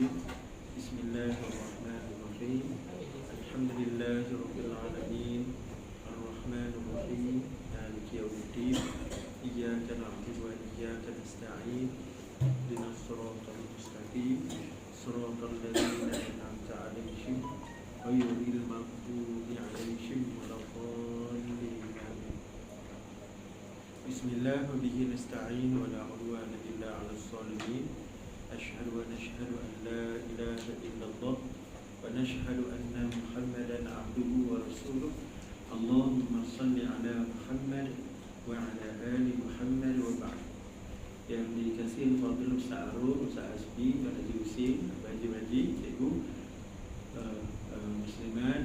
الرجيم بسم الله الرحمن الرحيم الحمد لله رب العالمين الرحمن الرحيم مالك يوم الدين إياك نعبد وإياك نستعين اهدنا الصراط المستقيم صراط الذين أنعمت عليهم غير المغضوب عليهم ولا الضالين بسم الله وبه نستعين ولا عدوان إلا على الظالمين أشهد ونشهد أن لا إله إلا الله ونشهد أن محمدا عبده ورسوله اللهم صل على محمد وعلى آل محمد وبعد. Yang dikasihi Fadil Ustaz Arun, Ustaz Asbi, Pak Haji Husin, Pak Haji Majid, Cikgu, Muslimat,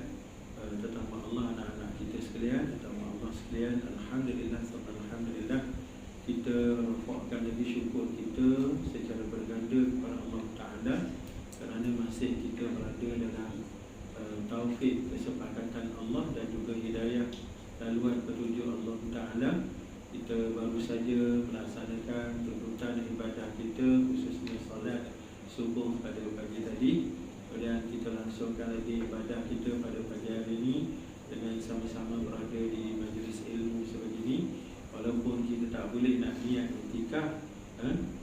terutama Allah, anak-anak kita sekalian, terutama Allah sekalian, Alhamdulillah, Alhamdulillah, kita rafakkan lagi syukur kita secara berganda kepada Allah Ta'ala kerana masih kita berada dalam taufik kesepakatan Allah dan juga hidayah laluan petunjuk Allah Ta'ala. Kita baru saja melaksanakan tuntutan ibadah kita, khususnya solat subuh pada pagi tadi. Kemudian kita langsungkan lagi ibadah kita pada pagi hari ini dengan sama-sama berada di majlis ilmu sebegini. Walaupun kita tak boleh nak niat iktikaf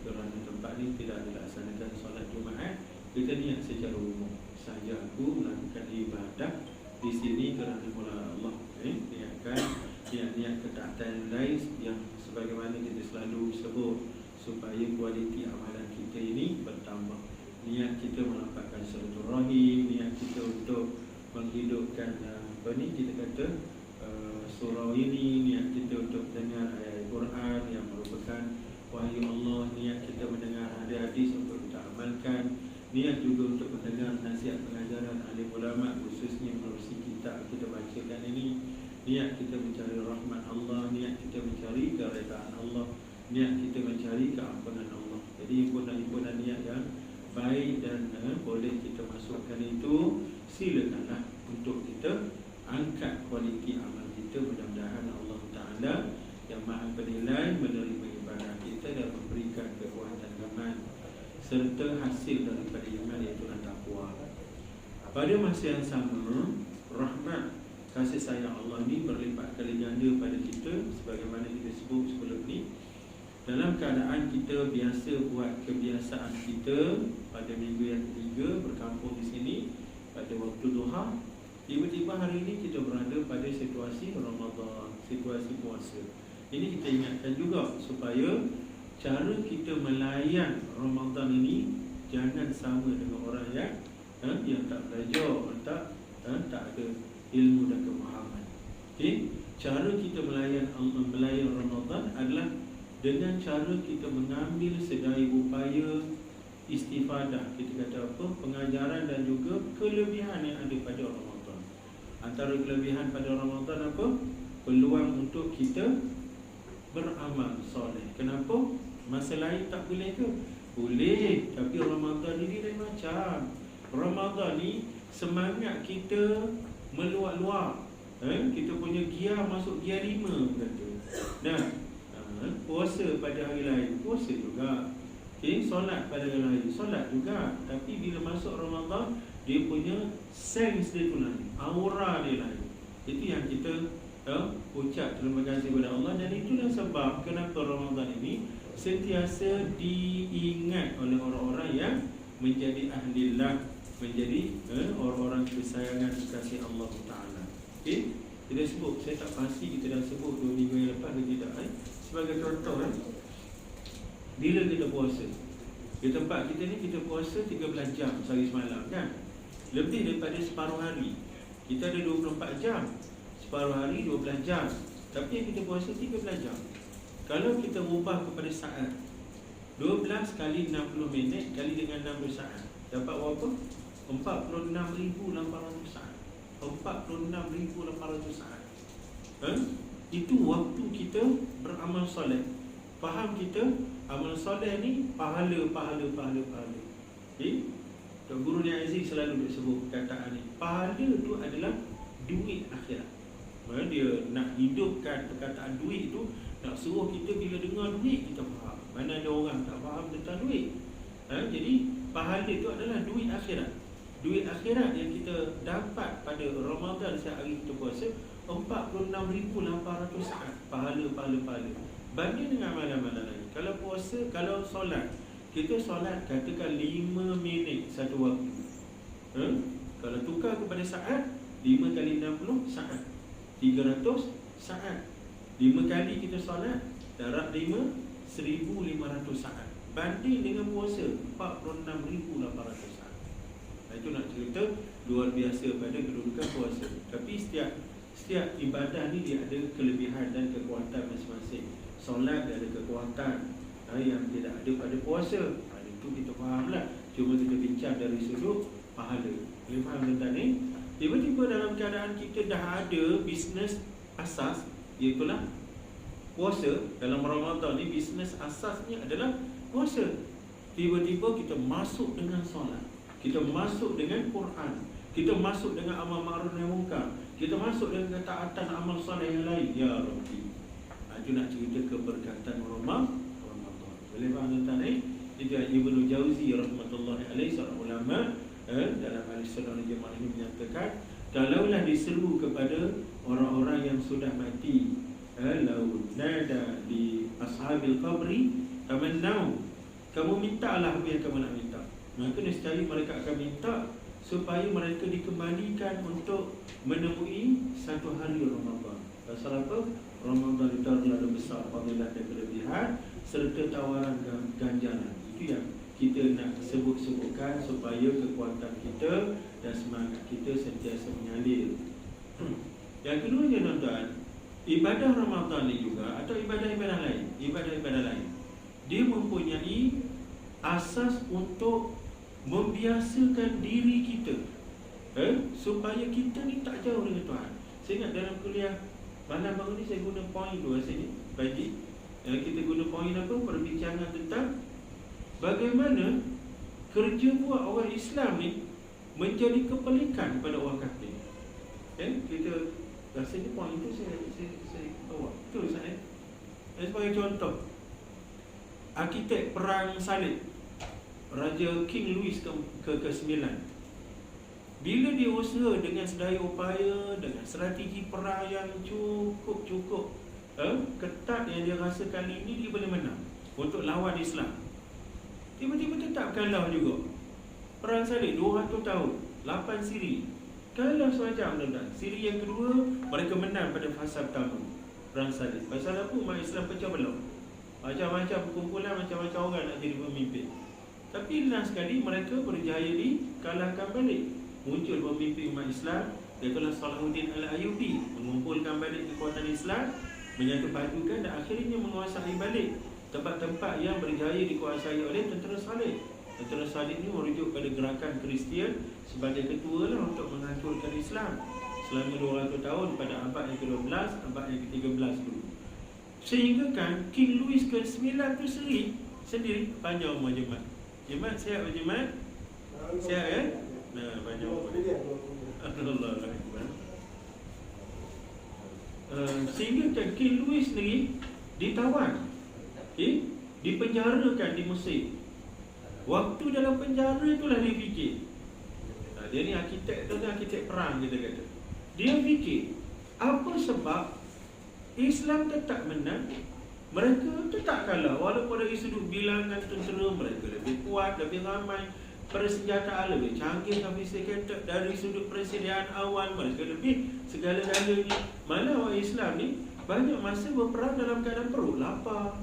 kerana tempat ni tidak dilaksanakan solat Jumaat, kita niat secara umum. Sahaja aku melakukan ibadah di sini kerana mula Allah niatkan niat-niat ketaatan lain yang sebagaimana kita selalu sebut supaya kualiti amalan kita ini bertambah. Niat kita melampaukan silaturahim, niat kita untuk menghidupkan kita kata surau ini, niat kita untuk mendengar ayat Quran yang merupakan wahyu Allah, niat kita mendengar hadis-hadis untuk kita amalkan, niat juga untuk mendengar nasihat pengajaran alim ulama khususnya melalui kitab kita bacakan ini, niat kita mencari rahmat Allah, niat kita mencari keredaan Allah, niat kita mencari keampunan Allah. Jadi himpunan-himpunan niat yang baik dan boleh kita masukkan itu, silakanlah untuk kita angkat kualiti amal kita. Mudah-mudahan Allah Ta'ala yang maha penilai menerima ibadah kita dan memberikan kekuatan iman serta hasil daripada iman, iaitu takwa. Pada masa yang sama, rahmat kasih sayang Allah ni berlipat kali ganda pada kita sebagaimana kita sebut sebelum ni. Dalam keadaan kita biasa buat kebiasaan kita pada minggu yang ketiga berkampung di sini pada waktu duha, tiba-tiba hari ini kita berada pada situasi Ramadan, situasi puasa. Ini kita ingatkan juga supaya cara kita melayan Ramadan ini jangan sama dengan orang yang tak belajar, tak ada ilmu dan kemahaman. Okay? Cara kita melayan Ramadan adalah dengan cara kita mengambil sedaya upaya istifadah, kita kata apa, pengajaran dan juga kelebihan yang ada pada Ramadan. Antara kelebihan pada Ramadan apa? Peluang untuk kita beramal soleh. Kenapa? Masa lain tak boleh ke? Boleh, tapi Ramadan ini lain macam. Ramadan ni semangat kita meluak-luak. Kita punya gear masuk gear 5 kata. Nah, puasa pada hari lain, puasa juga. Okay, solat pada hari lain, solat juga. Tapi bila masuk Ramadan, dia punya sense dia tu lain, aura dia lain. Itu yang kita ucap terima kasih kepada Allah. Dan itulah sebab kenapa Ramadan ini sentiasa diingat oleh orang-orang yang menjadi ahlillah, menjadi orang-orang kesayangan kekasih Allah Ta'ala. Okay? Kita sebut, saya tak pasti kita dah sebut 2 minggu yang lepas ke tidak. Sebagai contoh, bila kita puasa, di tempat kita ni kita puasa 13 jam sehari semalam kan, lebih daripada separuh hari. Kita ada 24 jam, separuh hari 12 jam, tapi yang kita puasa 13 jam. Kalau kita ubah kepada saat, 12 kali 60 minit kali dengan 60 saat, dapat berapa? 46,800 saat. 46,800 saat. Itu waktu kita beramal soleh. Faham kita? Amal soleh ni pahala. Okay? Tok Guru Ni Aziz selalu sebut perkataan ni. Pahala tu adalah duit akhirat. Dia nak hidupkan perkataan duit tu, nak suruh kita bila dengar duit kita faham. Mana ada orang tak faham tentang duit. Jadi pahala itu adalah duit akhirat. Duit akhirat yang kita dapat pada Ramadan sehari kita puasa 46,800 saat pahala. Banding dengan amalan-amalan lain. Kalau puasa, kalau solat, kita solat katakan 5 minit satu waktu. Kalau tukar kepada saat, 5 kali 60 saat, 300 saat. 5 kali kita solat, darab 5, 1,500 saat. Banding dengan puasa 46,800 saat. Itu nak cerita luar biasa pada kedudukan puasa. Tapi setiap ibadah ni dia ada kelebihan dan kekuatan masing-masing. Solat dia ada kekuatan yang tidak ada pada puasa. Itu kita fahamlah. Cuma kita bincang dari sudut pahala. Boleh faham tentang ni? Tiba-tiba dalam keadaan kita dah ada bisnes asas, iaitulah puasa. Dalam Ramadan ni bisnes asasnya adalah puasa. Tiba-tiba kita masuk dengan solat, kita masuk dengan Quran, kita masuk dengan amal ma'ruf nahi munkar, kita masuk dengan ketaatan amal soleh yang lain. Ya Rabbi, itu nak cerita keberkatan Ramadan. Boleh faham tentang ni? Itu Ibnu Jauzi rahmatullahi alaihi, seorang ulama dalam Al-Sunnah wal Jamaah ini menyatakan, kalaulah diseru kepada orang-orang yang sudah mati, lau nada di ashabil qabri tamannau, kamu mintalah apa yang kamu nak minta. Maka nescaya mereka akan minta supaya mereka dikembalikan untuk menemui satu hari Ramadan. Pasal apa? Ramadan itu adalah besar fadilah dan kelebihan serta tawaran ganjaran. Itu yang kita nak sebut-sebutkan supaya kekuatan kita dan semangat kita sentiasa mengalir. Yang keduanya, tuan-tuan, ibadah Ramadan ni juga atau ibadah-ibadah lain, dia mempunyai asas untuk membiasakan diri kita supaya kita ni tak jauh dengan Tuhan. Saya ingat dalam kuliah malam baru ni saya guna poin dua sini pagi. Kita guna poin apa? Perbincangan tentang bagaimana kerja buat orang Islam ni menjadi kepelikan kepada orang kafir. Kita rasanya poin tu saya bawa. Betul Ustaz? Sebagai contoh, arkitek perang salib Raja King Louis ke-9, bila dia usaha dengan sedaya upaya, dengan strategi perang yang cukup ketat yang dia rasa kali ini dia boleh menang untuk lawan Islam, tiba-tiba tetap kalah juga. Perang salib 200 tahun, 8 siri, kalah semacam tuan-tuan. Siri yang kedua mereka menang pada fasa pertama perang salib. Pasal apa? Umat Islam pecah belah, macam-macam kumpulan, macam-macam orang nak jadi pemimpin. Tapi last sekali mereka berjaya dikalahkan balik. Muncul pemimpin umat Islam, iaitulah Salahuddin Al-Ayyubi, mengumpulkan balik kekuatan Islam, menyatu padukan dan akhirnya menguasai balik tempat-tempat yang berjaya dikuasai oleh tentera Salib. Tentera Salib ini merujuk pada gerakan Kristian sebagai ketua lah untuk menghancurkan Islam selama 200 tahun pada abad yang ke-12, abad yang ke-13 dulu. Sehingga kan King Louis ke-9 tu sendiri panjang umur jemaat. Jemaat sihat berjemaat? Sihat kan? Nah, banyak umur. Allah Akbar. Sehingga kan King Louis sendiri ditawan, dipenjarakan di Mesir. Waktu dalam penjara itulah dia fikir. Dia ni arkitek tu, arkitek perang kita kata. Dia fikir, apa sebab Islam tetap menang, mereka tetap kalah walaupun dari sudut bilangan tentera mereka lebih kuat, lebih ramai, persenjataan lebih canggih, sophisticated, dari sudut persediaan awal mereka lebih segala-galanya. Mana orang Islam ni banyak masa berperang dalam keadaan perut lapar,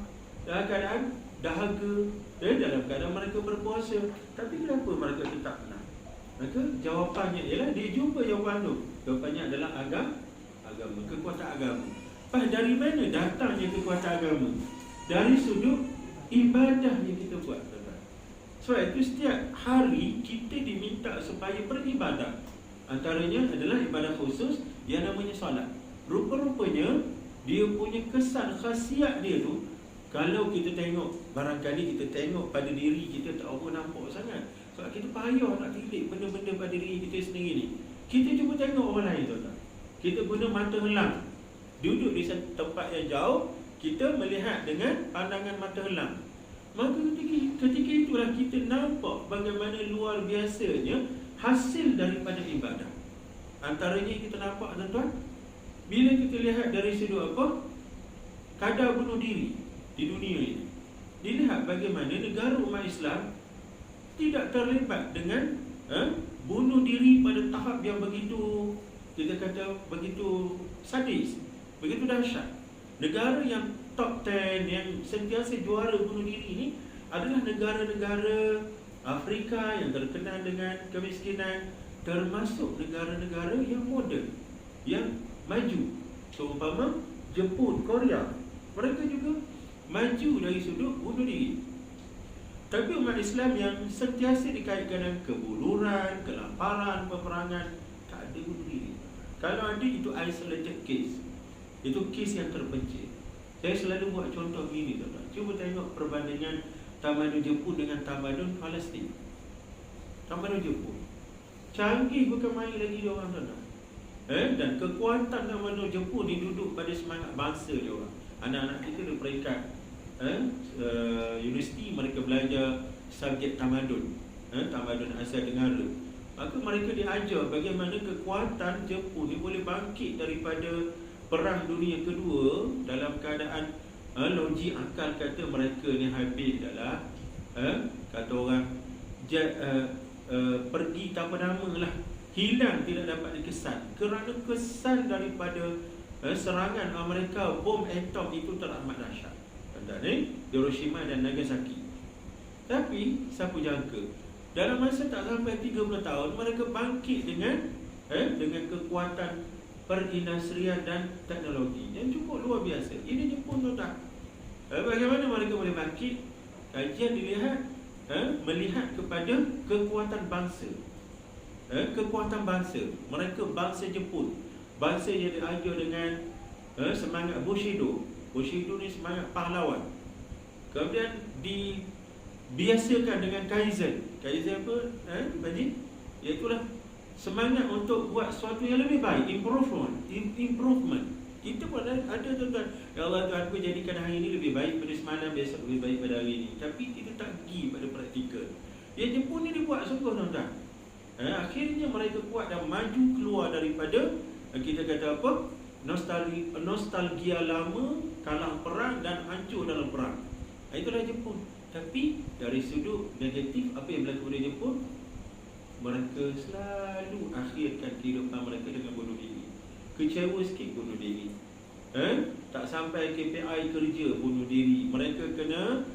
dalam keadaan dahaga, dalam keadaan mereka berpuasa. Tapi kenapa mereka tetap menang? Maka jawapannya ialah dia jumpa jawapan tu. Jawapannya adalah agama, kekuatan agama. Dari mana datangnya kekuatan agama? Dari sudut ibadah yang kita buat. Sebab itu setiap hari kita diminta supaya beribadah. Antaranya adalah ibadah khusus yang namanya solat. Rupa-rupanya dia punya kesan khasiat dia tu, kalau kita tengok, barangkali kita tengok pada diri kita tak apa nampak sangat. Sebab kita payah nak tilik benda-benda pada diri kita sendiri ni. Kita cuba tengok orang lain, tuan-tuan. Kita guna mata helang, duduk di tempat yang jauh, kita melihat dengan pandangan mata helang. Maka kita ketika itulah kita nampak bagaimana luar biasanya hasil daripada ibadah. Antaranya kita nampak tuan-tuan, bila kita lihat dari sudut apa? Kadar bunuh diri di dunia ini, dilihat bagaimana negara umat Islam tidak terlibat dengan bunuh diri pada tahap yang begitu, kita kata begitu sadis, begitu dahsyat. Negara yang top 10 yang sentiasa juara bunuh diri ini adalah negara-negara Afrika yang terkenal dengan kemiskinan, termasuk negara-negara yang moden, yang maju. Seumpama Jepun, Korea, mereka juga maju dari sudut bunuh diri. Tapi umat Islam yang sentiasa dikaitkan dengan kebuluran, kelaparan, peperangan, tak ada bunuh diri. Kalau ada, itu isolated case, itu kes yang terpencil. Saya selalu buat contoh begini, tuan-tuan. Cuba tengok perbandingan tamadun Jepun dengan tamadun Palestin. Tamadun Jepun canggih bukan main lagi dia orang, tuan-tuan. Dan kekuatan tamadun Jepun diduduk pada semangat bangsa dia orang. Anak-anak kita di peringkat universiti, mereka belajar subjek tamadun, tamadun Asia Tenggara. Maka mereka diajar bagaimana kekuatan Jepun ni boleh bangkit daripada Perang Dunia Kedua dalam keadaan logik akal kata mereka ni habis dah lah, kata orang pergi tanpa nama lah, hilang, tidak dapat dikesan kerana kesan daripada serangan Amerika, bom atom itu teramat dahsyat. Hiroshima dan Nagasaki. Tapi siapa jangka dalam masa tak sampai 30 tahun mereka bangkit dengan kekuatan perindustrian dan teknologi yang cukup luar biasa. Ini Jepun, tuan-tuan. Bagaimana mereka boleh bangkit? Kajian dilihat melihat kepada kekuatan bangsa. Kekuatan bangsa. Mereka bangsa Jepun, bangsa yang diajar dengan semangat Bushido. Bushido ni semangat pahlawan. Kemudian dibiasakan dengan Kaizen. Kaizen apa? Baji? Iaitulah semangat untuk buat sesuatu yang lebih baik, improvement. Kita pun ada, tuan-tuan. Ya Allah, Tuhan, aku jadikan hari ini lebih baik pada semalam, besok lebih baik pada hari ini. Tapi kita tak pergi pada praktikal. Yang Jepun ni dibuat sungguh, tuan-tuan. Akhirnya mereka kuat dan maju keluar daripada, kita kata apa, nostalgia lama, kalah perang dan hancur dalam perang. Itulah Jepun. Tapi dari sudut negatif, apa yang berlaku pada Jepun? Mereka selalu akhirkan kehidupan mereka dengan bunuh diri. Kecewa sikit bunuh diri. Tak sampai KPI kerja bunuh diri. Mereka kena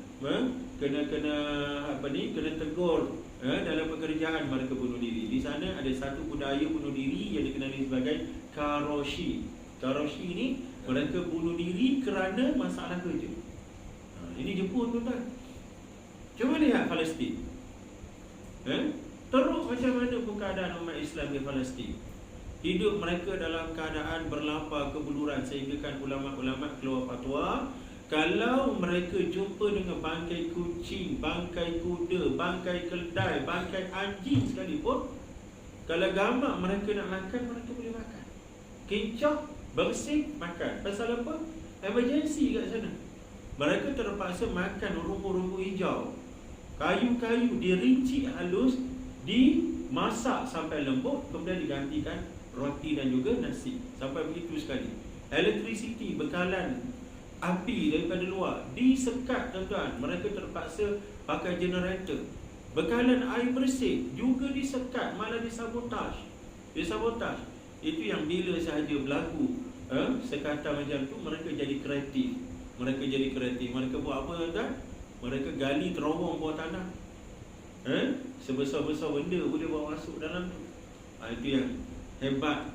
tegur dalam pekerjaan, mereka bunuh diri. Di sana ada satu budaya bunuh diri yang dikenali sebagai karoshi. Karoshi ni mereka bunuh diri kerana masalah kerja. Ini Jepun, tuan-tuan. Cuba lihat Palestin. Teruk macam mana pun keadaan umat Islam di Palestin. Hidup mereka dalam keadaan berlapar kebuluran, sehingga kan ulama-ulama keluar fatwa, kalau mereka jumpa dengan bangkai kucing, bangkai kuda, bangkai keldai, bangkai anjing sekalipun, kalau gamak mereka nak makan, mereka boleh makan. Kencah, bersih, makan. Pasal apa? Emergency kat sana. Mereka terpaksa makan rumput-rumput hijau, kayu-kayu dirinci halus, dimasak sampai lembut, kemudian digantikan roti dan juga nasi. Sampai begitu sekali. Electricity, bekalan api daripada luar disekat, tuan-tuan. Mereka terpaksa pakai generator. Bekalan air bersih juga disekat, malah disabotaj. Itu yang bila sahaja berlaku sekatan macam tu, mereka jadi kreatif. Mereka buat apa, tuan-tuan? Mereka gali terowong bawah tanah. Sebesar-besar benda boleh bawa masuk dalam tu. Itu yang hebat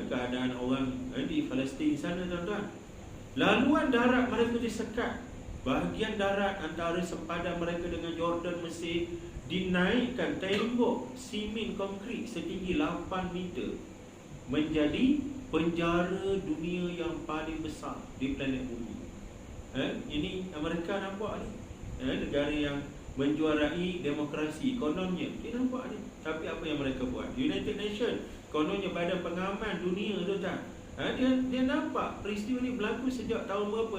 keadaan orang di Palestin sana, tuan-tuan. Laluan darat mereka disekat. Bahagian darat antara sempadan mereka dengan Jordan, Mesir, dinaikkan tembok simen konkrit setinggi 8 meter, menjadi penjara dunia yang paling besar di planet bumi. Ini Amerika nampak ni, negara yang menjuarai demokrasi kononnya, dia nampak ni. Tapi apa yang mereka buat? United Nations, kononnya badan pengaman dunia, tuan-tuan, dia nampak peristiwa ni berlaku sejak tahun berapa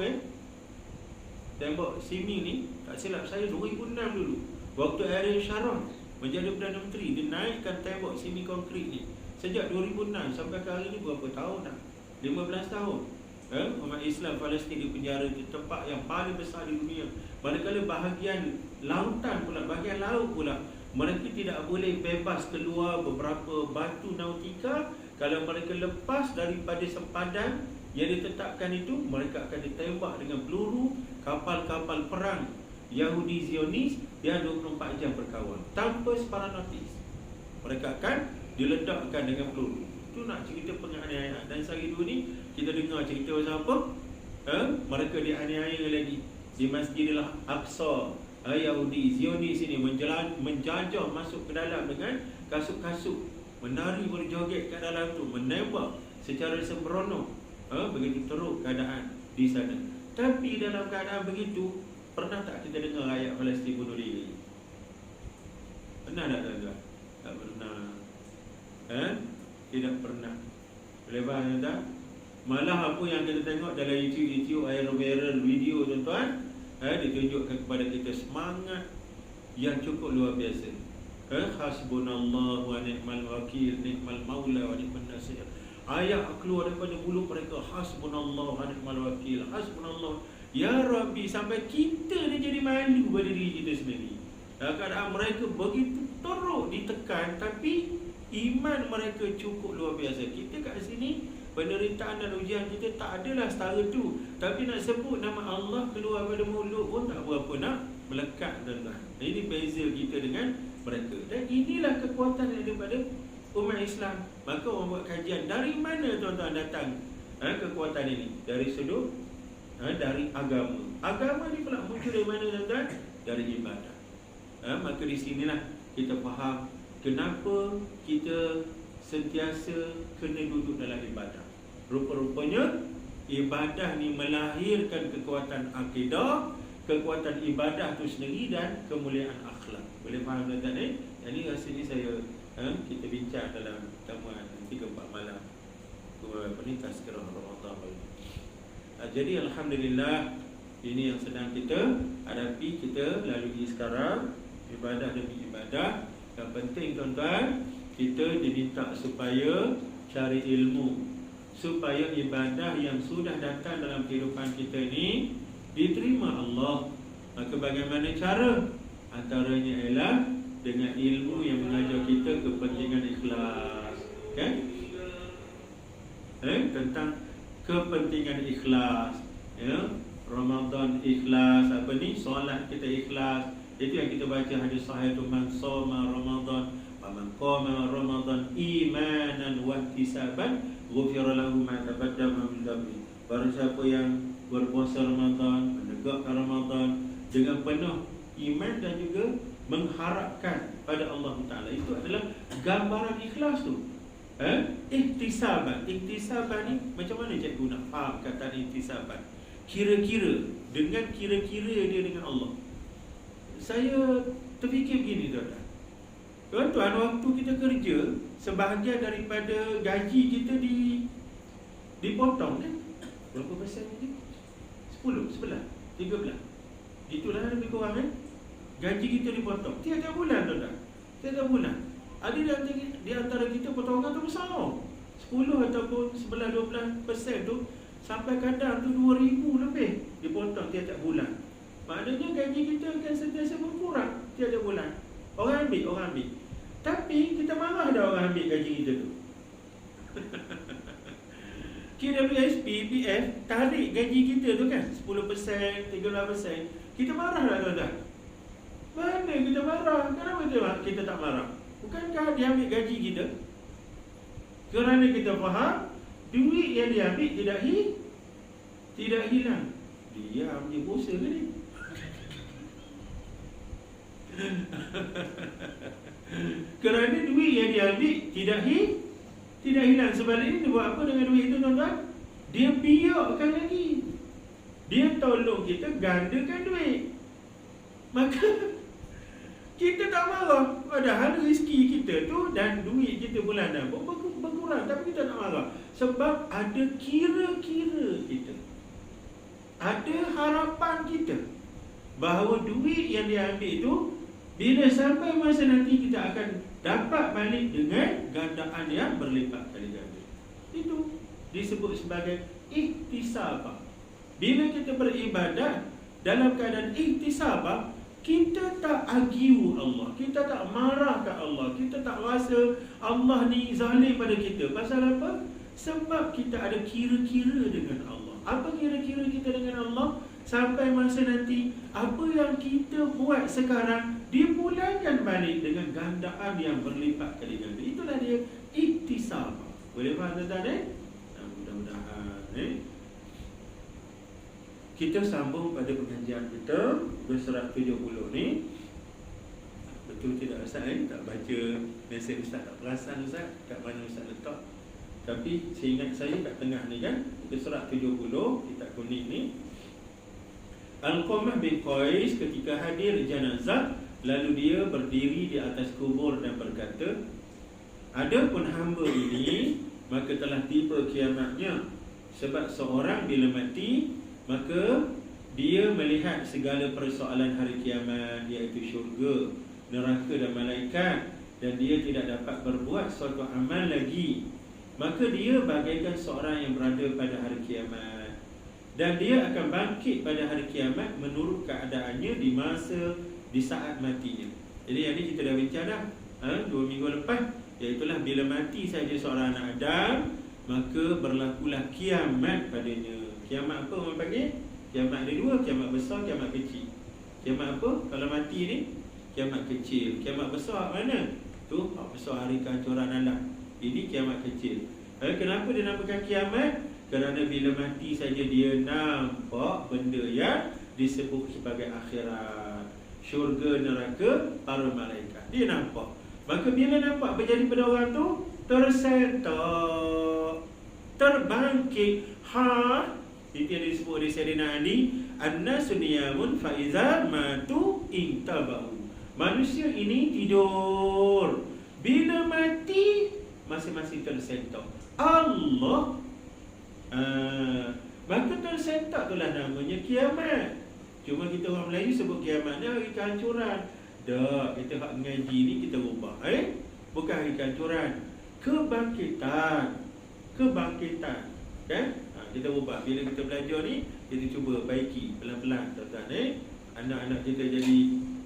Tembok swimming ni, tak silap saya 2006 dulu, waktu Ariel Sharon menjadi Perdana Menteri, dia naikkan tembok swimming konkrit ni. Sejak 2006 sampai ke hari ni berapa tahun dah? 15 tahun. Umat Islam Palestin di penjara itu tempat yang paling besar di dunia. Manakala bahagian lautan pula, bahagian laut pula, mereka tidak boleh bebas keluar beberapa batu nautika. Kalau mereka lepas daripada sempadan yang ditetapkan itu, mereka akan ditembak dengan peluru kapal-kapal perang Yahudi Zionis yang 24 jam berkawal tanpa sebarang notis. Mereka akan diledakkan dengan peluru. Itu nak cerita penganiayaan. Dan sehari dua ni kita dengar cerita pasal apa? Mereka dianiaya lagi di Masjidil Aqsa. Yahudi Zionis ini menjajah masuk ke dalam dengan kasut-kasut, menari berjoget kat dalam tu, menembak secara sembrono. Begitu teruk keadaan di sana. Tapi dalam keadaan begitu, pernah tak kita dengar rakyat Palestin bunuh diri? Pernah tak tuan-tuan? Tak pernah. Tidak pernah. Lepas tak? Malah apa yang kita tengok dalam YouTube viral video tuan-tuan, ditunjukkan kepada kita semangat yang cukup luar biasa. Hasbunallah wa ni'mal wakil, ni'mal maula wa ni'man nasir. Ayat keluar daripada mulut mereka, hasbunallah wa ni'mal wakil, hasbunallah. Ya Rabbi, sampai kita ni jadi malu pada diri kita sendiri. Keadaan mereka begitu teruk ditekan, tapi iman mereka cukup luar biasa. Kita kat sini, penderitaan dan ujian kita tak adalah setara tu. Tapi nak sebut nama Allah keluar pada mulut pun tak berapa nak melekat tuan-tuan. Ini beza kita dengan mereka. Dan inilah kekuatan yang daripada umat Islam. Maka orang buat kajian, dari mana tuan-tuan datang kekuatan ini? Dari sudut dari agama. Agama ni pula muncul dari mana tuan-tuan? Dari ibadah. Maka di sinilah kita faham kenapa kita sentiasa kena duduk dalam ibadah. Rupa-rupanya ibadah ni melahirkan kekuatan akidah, kekuatan ibadah tu sendiri dan kemuliaan akhlak. Boleh faham tuan-tuan ni? Yang ni rasanya saya kita bincang dalam pertemuan 3-4 malam Tazkirah Ramadan. Jadi alhamdulillah, ini yang sedang kita hadapi, kita lalui sekarang, ibadah demi ibadah. Yang penting tuan-tuan, kita diminta supaya cari ilmu, supaya ibadah yang sudah datang dalam kehidupan kita ni diterima Allah. Maka bagaimana cara? Antaranya ialah dengan ilmu yang mengajar kita kepentingan ikhlas. Kan? Tentang kepentingan ikhlas. Ramadan ikhlas, apa ni? Solat kita ikhlas. Itu yang kita baca hadis sahih tu, man shoma Ramadan wa man qama Ramadan imanan wa ihtisaban ghufira lahu ma taqaddama min dhanbi. Barang siapa yang berpuasa Ramadan, menegakkan Ramadan dengan penuh iman dan juga mengharapkan pada Allah Ta'ala, itu adalah gambaran ikhlas tu. Ihtisaban. Ihtisaban ni macam mana cikgu nak faham kata ihtisaban? Kira-kira, dengan kira-kira dia dengan Allah. Saya terfikir begini tuan-tuan, waktu kita kerja, sebahagian daripada gaji kita dipotong kan? Berapa persen ni? 10, 11, 13. Itulah lebih kurang kan? Gaji kita dipotong tiap-tiap bulan tuan-tuan. Tiap-tiap bulan. Ada di antara kita potongan tu besar, 10 ataupun 11-12% tu, sampai kadang tu 2,000 lebih dipotong tiap-tiap bulan. Maknanya gaji kita akan sentiasa berkurang tiap-tiap bulan. Orang ambil. Tapi kita marah dah orang ambil gaji kita tu. KWSP, PF tarik gaji kita tu kan 10%, 13%. Kita marah dah tuan-tuan. Mana kita marah? Kenapa kita tak marah? Bukankah dia ambil gaji kita? Kerana kita faham duit yang dia ambil tidak hilang. Dia ambil bosa ke ni? Kerana duit yang dia ambil tidak hilang. Sebaliknya dia buat apa dengan duit itu tuan-tuan? Dia biarkan lagi. Dia tolong kita gandakan duit. Maka kita tak marah. Padahal rezeki kita tu dan duit kita bulanan pun berkurang, tapi kita tak marah. Sebab ada kira-kira kita. ada harapan kita bahawa duit yang dia ambil itu bila sampai masa nanti kita akan dapat balik dengan gandaan yang berlipat kali ganda. Itu disebut sebagai ihtisabah. Bila kita beribadat dalam keadaan ihtisabah, kita tak argue Allah, kita tak marah ke Allah, kita tak rasa Allah ni zalim pada kita. Pasal apa? Sebab kita ada kira-kira dengan Allah. Apa kira-kira kita dengan Allah? Sampai masa nanti, apa yang kita buat sekarang dipulangkan balik dengan gandaan yang berlipat kali ganda. Itulah dia ihtisabah. Boleh faham tuan-tuan mudah-mudahan kita sambung pada pengajian kita bersurat 70 ni. Betul tidak Ustaz tak baca mesej Ustaz, tak perasan Ustaz kat mana Ustaz letak. Tapi seingat saya kat tengah ni kan, bersurat 70 kitab kuning ni. Al-Qamah bin Qais ketika hadir jenazah, lalu dia berdiri di atas kubur dan berkata, adapun hamba ini, maka telah tiba kiamatnya. Sebab seorang bila mati, maka dia melihat segala persoalan hari kiamat, iaitu syurga, neraka dan malaikat, dan dia tidak dapat berbuat suatu amal lagi. Maka dia bagaikan seorang yang berada pada hari kiamat, dan dia akan bangkit pada hari kiamat menurut keadaannya di saat matinya. Jadi yang ni kita dah bincang dah 2 minggu lepas, iaitulah bila mati saja seorang anak Adam, maka berlakulah kiamat padanya. Kiamat apa orang panggil? Kiamat ada 2, kiamat besar, kiamat kecil. Kiamat apa? Kalau mati ni kiamat kecil. Kiamat besar mana? Tu besar hari kehancuran alam. Ini kiamat kecil. Kenapa dia namakan kiamat? Kerana bila mati saja dia nampak benda yang disebut sebagai akhirat, syurga, neraka, para malaikat. Dia nampak. Maka bila nampak berjadi pada orang tu, tersentak, terbangkit. Itu yang disebut oleh Sayyidina Ali, an-nasu niyamun fa iza matu intabau. Manusia ini tidur, bila mati masing-masing tersentak. Allah maka tersentak itulah namanya kiamat. Cuma kita orang Melayu sebut kiamat ni hari kehancuran. Dah, kita hak mengaji ni kita ubah. Bukan hari kehancuran, kebangkitan. Kan? Kita ubah. Bila kita belajar ni, kita cuba baiki pelan-pelan tuan-tuan. Anak-anak kita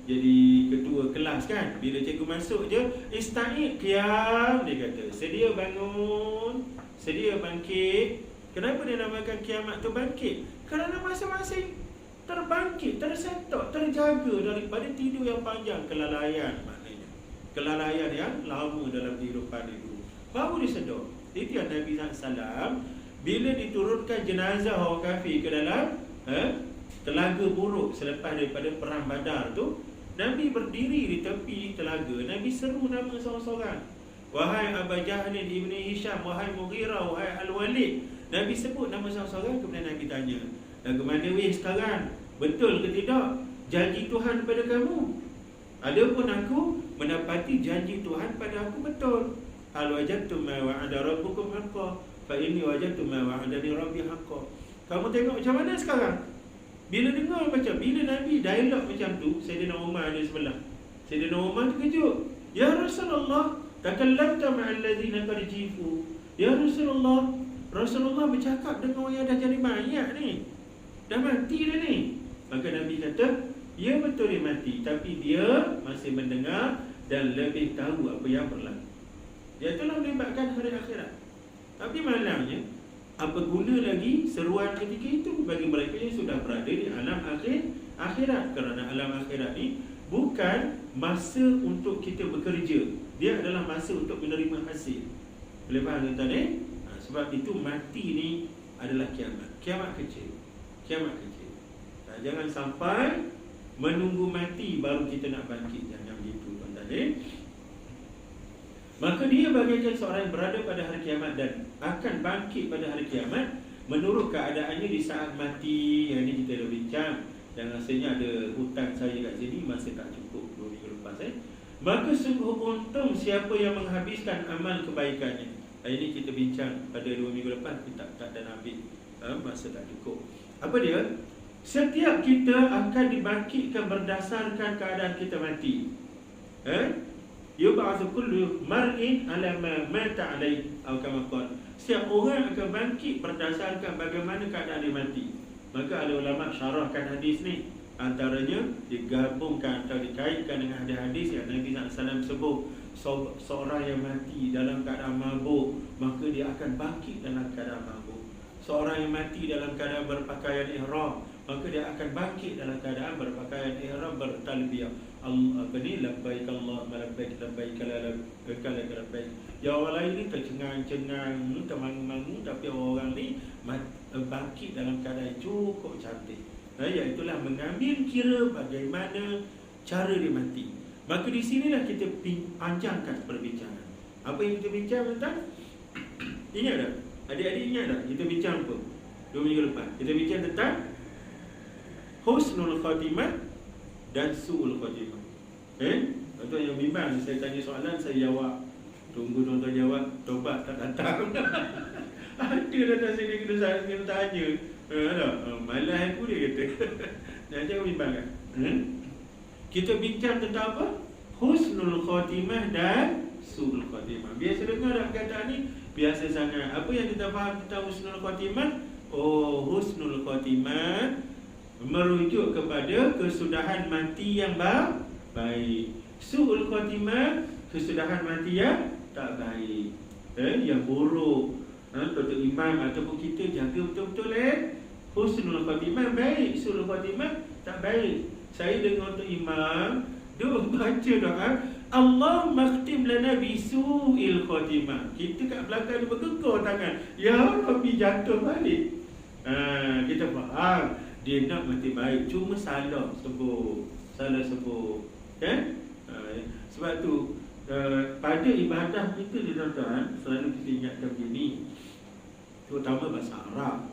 jadi ketua kelas kan. Bila cikgu masuk je, ista'id qiyam, dia kata, sedia bangun, sedia bangkit. Kenapa dia namakan kiamat tu bangkit? Kerana masing-masing terbangkit, tersentak, terjaga daripada tidur yang panjang, kelalaian maknanya. Kelalaian yang lama dalam kehidupan itu. Baru dia sedar. Itu yang Nabi SAW bila diturunkan jenazah orang kafir ke dalam telaga buruk selepas daripada perang Badar tu, Nabi berdiri di tepi telaga. Nabi seru nama seorang-seorang. Wahai Abu Jahlin ibni Hisham, wahai Mughirah, wahai Al-Walid. Nabi sebut nama seorang-seorang, kemudian Nabi tanya, bagaimana weh sekarang? Betul ke tidak janji Tuhan pada kamu? Adapun aku mendapati janji Tuhan pada aku betul. Hal wajadtum ma wa'ada rabbukum haqqan fa inni wajadtu ma wa'adani rabbi haqqan. Kamu tengok macam mana sekarang? Bila dengar macam, bila Nabi dialog macam tu, Sayyidina Umar ada sebelah. Sayyidina Umar terkejut. Ya Rasulullah, takallamta ma'al ladzina qad jifu. Ya Rasulullah bercakap dengan orang yang dah jadi mayat ni, dah mati dah ni. Maka Nabi kata, ya betul dia mati, tapi dia masih mendengar dan lebih tahu apa yang berlaku. Dia telah melibatkan hari akhirat. Tapi malangnya, apa guna lagi seruan ketika itu bagi mereka yang sudah berada di alam akhirat? Kerana alam akhirat ni bukan masa untuk kita bekerja, dia adalah masa untuk menerima hasil. Boleh faham tuan-tuan Sebab itu mati ni adalah kiamat. Kiamat kecil. Jangan sampai menunggu mati baru kita nak bangkit. Jangan begitu tuan-tuan. Maka dia bagaikan seorang yang berada pada hari kiamat dan akan bangkit pada hari kiamat menurut keadaannya di saat mati. Yang ini kita dah bincang. Dan rasanya ada hutang saya kat sini, masih tak cukup 2 minggu lepas. Maka sungguh untung siapa yang menghabiskan amal kebaikannya. Ini kita bincang pada 2 minggu lepas, kita tak ada ambil, masa tak cukup. Apa dia? Setiap kita akan dibangkitkan berdasarkan keadaan kita mati. Yub'atsu kullu mar'in 'ala ma mata 'alaihi atau kama qala. Setiap orang akan bangkit berdasarkan bagaimana keadaan dia mati. Maka ada ulama syarahkan hadis ni, antaranya digabungkan atau dikaitkan dengan hadis yang Nabi SAW sebut, seorang yang mati dalam keadaan mabuk, maka dia akan bangkit dalam keadaan mabuk. Seorang yang mati dalam keadaan berpakaian ihram, maka dia akan bangkit dalam keadaan berpakaian ihram, bertalbiyah. Labbaik Allahumma labbaik, labbaik la labbaik. Ya orang lain ni tercengang-cengang, termangu-mangu, tapi orang ni bangkit dalam keadaan cukup cantik. Iaitulah mengambil kira bagaimana cara dia mati. Maka di sinilah kita panjangkan perbincangan. Apa yang kita bincang tentang? Ingat tak? Adik-adik ingat tak? Kita bincang apa? 2 minggu lepas kita bincang tentang husnul khatimah dan su'ul khatimah. Tuan yang bimbang, saya tanya soalan, saya jawab. Tunggu tuan-tuan jawab, tobat tak datang. Ada datang sini kena tanya. Malas aku dia kata. Jangan bimbang kan? Kita bincang tentang apa? Husnul khatimah dan su'ul khatimah. Biasa dengar tak perkataan ni? Biasa sangat. Apa yang kita faham tentang husnul khatimah? Husnul khatimah merujuk kepada kesudahan mati yang baik. Su'ul khatimah, kesudahan mati yang tak baik, yang buruk. Tuan imam ataupun kita jaga betul-betul husnul khatimah baik, su'ul khatimah tak baik. Saya dengar Tok Imam dia baca doa, Allah makhtim lana bisu'il khatimah. Kita kat belakang dia bergegar tangan, ya Rabbi, jatuh balik. Kita faham dia nak mati baik, cuma salah sebut. Sebab tu pada ibadah kita ni tuan-tuan, selalu kita ingatkan begini, terutama bahasa Arab,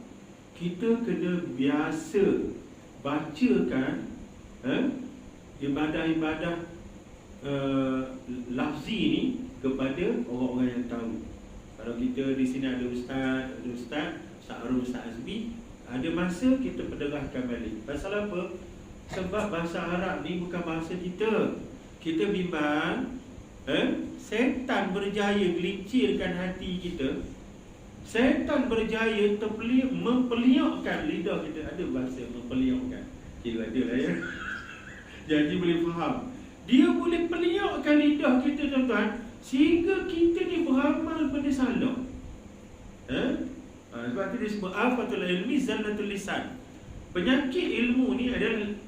kita kena biasa bacakan ibadah-ibadah lafzi ni kepada orang-orang yang tahu. Kalau kita di sini ada Ustaz Arul, Ustaz Azmi, ada masa kita penderahkan balik. Pasal apa? Sebab bahasa Arab ni bukan bahasa kita. Kita bimbang setan berjaya gelincirkan hati kita. Setan berjaya mempeliakkan lidah kita. Ada bahasa mempeliakkan. Kira ada lah ya. Jadi boleh faham. Dia boleh peliakkan lidah kita tuan-tuan, sehingga kita ni beramal benda salah. Sebab tu dia sebut afatul ilmi zallatul lisan. Penyakit ilmu ni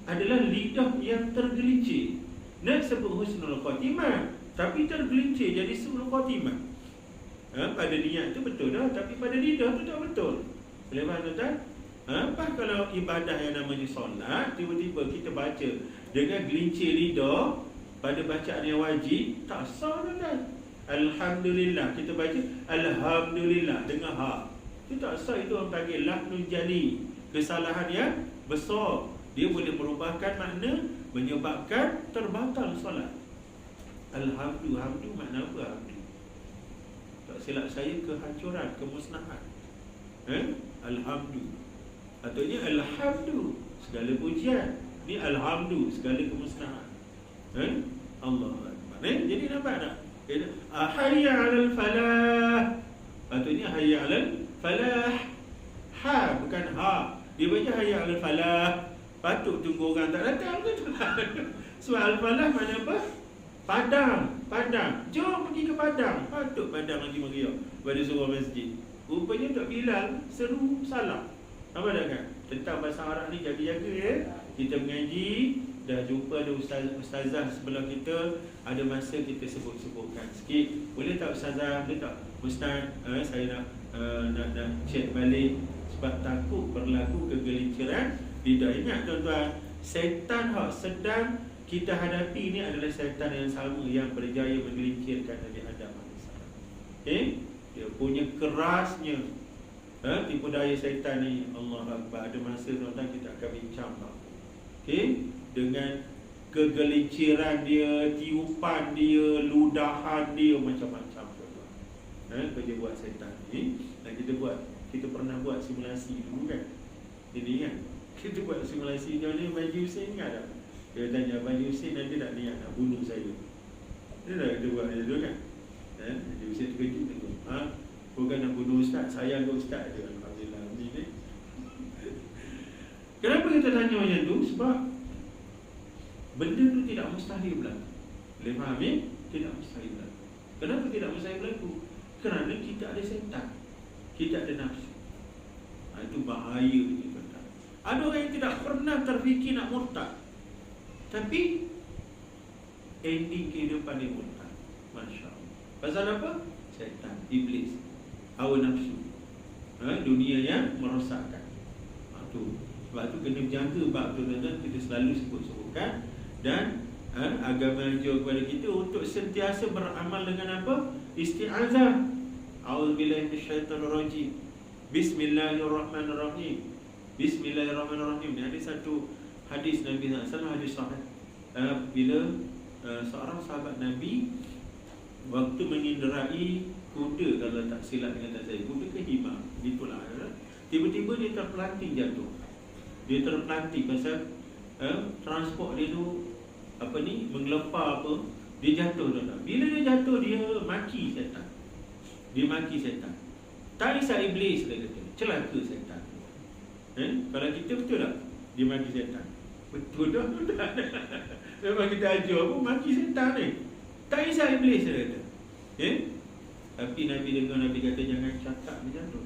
adalah lidah yang tergelincir. Nak sebut husnul khatimah, tapi tergelincir jadi su'ul khatimah. Pada niat tu betul dah, tapi pada lidah tu tak betul. Boleh faham tuan-tuan? Apa kalau ibadah yang namanya solat, tiba-tiba kita baca dengan gelincir lidah pada bacaan yang wajib, tak sah tuan-tuan. Alhamdulillah, kita baca Alhamdulillah dengan ha, itu tak sah. Itu orang panggil lahnul jali, kesalahan yang besar. Dia boleh merubahkan makna, menyebabkan terbatal solat. Alhamdulillah, makna apa alhamdulillah? Tak silap saya, kehancuran, kemusnahan. Alhamdulillah, ataunya alhamdulillah, segala pujian. Ni alhamdulillah, segala kemusnahan. Allah Akbar. Jadi nampak tak? Hayya 'alal falah, patutnya hayya 'alal falah. Ha bukan ha. Dia baca hayya 'alal falah. Patut tunggu orang tak datang ke? Sebab al-falah mana apa? Padang. Jom pergi ke padang. Patut padang lagi meriah pada surau masjid. Rupanya tak Bilal seru salah. Apa dah kan? Tentang bahasa Arab ni jaga-jaga ya. Kita mengaji, dah jumpa ada ustazah sebelah kita, ada masa kita sebut-sebutkan sikit. Boleh tak ustazah? Boleh tak? Ustaz, saya nak check balik sebab takut berlaku kegelinciran lidah. Ingat tuan-tuan, setan yang sedang kita hadapi ni adalah setan yang sama yang berjaya menggelincirkan Nabi Adam AS. Dia punya kerasnya tipu daya setan ni, Allah Akbar. Ada masa tuan-tuan kita akan bincang tak? Dengan kegelinciran dia, tiupan dia, ludahan dia, macam-macam tuan-tuan. Kerja buat setan ni. Dan kita pernah buat simulasi dulu kan. Ini kan kita buat simulasi macam mana Haji Hussein kan tak? Dia tanya Haji Hussein nanti tak niat nak bunuh saya. Dia dah kita buat macam tu kan. Haji Hussein terkejut tu. Bukan nak bunuh ustaz, sayang ke ustaz je. Alhamdulillah ni. Kenapa kita tanya macam tu? Sebab benda tu tidak mustahil berlaku. Boleh faham ni? Tidak mustahil berlaku. Kenapa tidak mustahil berlaku? Kerana kita ada setan, kita ada nafsu. Itu bahaya ni tuan-tuan. Ada orang yang tidak pernah terfikir nak murtad, tapi ending kehidupan dia murtad. Masya Allah. Pasal apa? Setan, iblis, hawa nafsu, dunia yang merosakkan. Sebab tu kena jaga bab tu tuan-tuan. Kita selalu sebut-sebutkan. Dan agama anjur kepada kita untuk sentiasa beramal dengan apa? Isti'azah. A'udzubillahi minasyaitanir rajim. Bismillahirrahmanirrahim. Bismillahirrahmanirrahim. Ini ada satu hadis Nabi SAW, hadis sahih. Bila seorang sahabat Nabi waktu mengendarai kuda, kalau tak silap dengan tak saya, kuda ke himar, gitulah. Tiba-tiba dia terpelanting jatuh. Dia terpelanting pasal transport dia tu menggelepar apa, dia jatuh tuan-tuan. Bila dia jatuh, dia maki setan. Dia maki setan. Tak risau iblis, dia kata, celaka setan. Kalau kita betul tak? Dia maki setan. Betul tak? Memang kita ajar apa, maki setan ni. Tak risau iblis, dia kata. Tapi Nabi dengar, Nabi kata jangan cakap macam tu.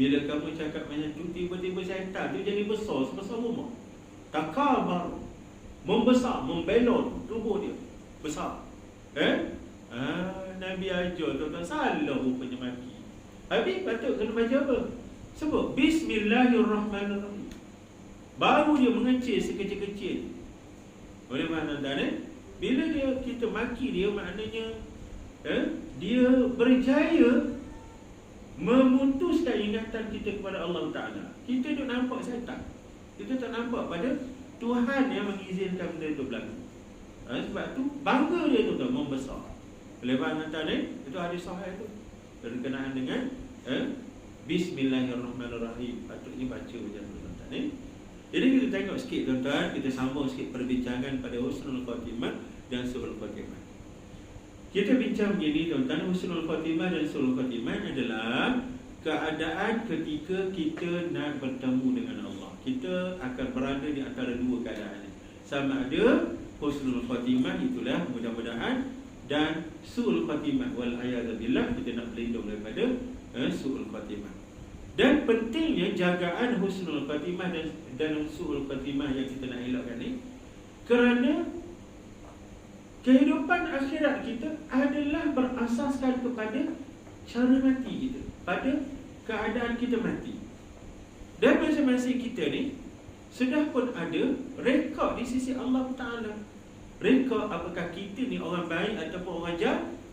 Bila kamu cakap macam tu, tiba-tiba setan tu jadi besar sebesar rumah. Takabar, membesar, membelon tubuh dia besar. Nabi ajar tuan-tuan, salah rupanya maki. Habis patut kena baca apa? Sebut Bismillahirrahmanirrahim. Baru dia mengecil sekecil-kecil. Boleh faham tuan-tuan? Bila kita maki dia, maknanya dia berjaya memutuskan ingatan kita kepada Allah Ta'ala. Kita tak nampak setan, kita tak nampak pada Tuhan yang mengizinkan benda itu berlaku. Sebab tu bangga dia tu membesar. Boleh faham tuan-tuan? Itu hadis sahih tu berkenaan dengan Bismillahirrahmanirrahim. Patutnya baca macam tu tuan-tuan. Jadi kita tengok sikit tuan-tuan, kita sambung sikit perbincangan pada husnul khatimah dan su'ul khatimah. Kita bincang begini tuan-tuan, husnul khatimah dan su'ul khatimah adalah keadaan ketika kita nak bertemu dengan Allah. Kita akan berada di antara dua keadaan ini. Sama ada husnul khatimah, itulah mudah-mudahan, dan su'ul khatimah, wal a'yadzubillah, kita nak berlindung daripada su'ul khatimah. Dan pentingnya jagaan husnul khatimah dan su'ul khatimah yang kita nak elakkan ni, kerana kehidupan akhirat kita adalah berasaskan kepada cara mati kita, pada keadaan kita mati. Dan masing-masing kita ni sudah pun ada rekod di sisi Allah Ta'ala. Rekod apakah kita ni orang baik ataupun orang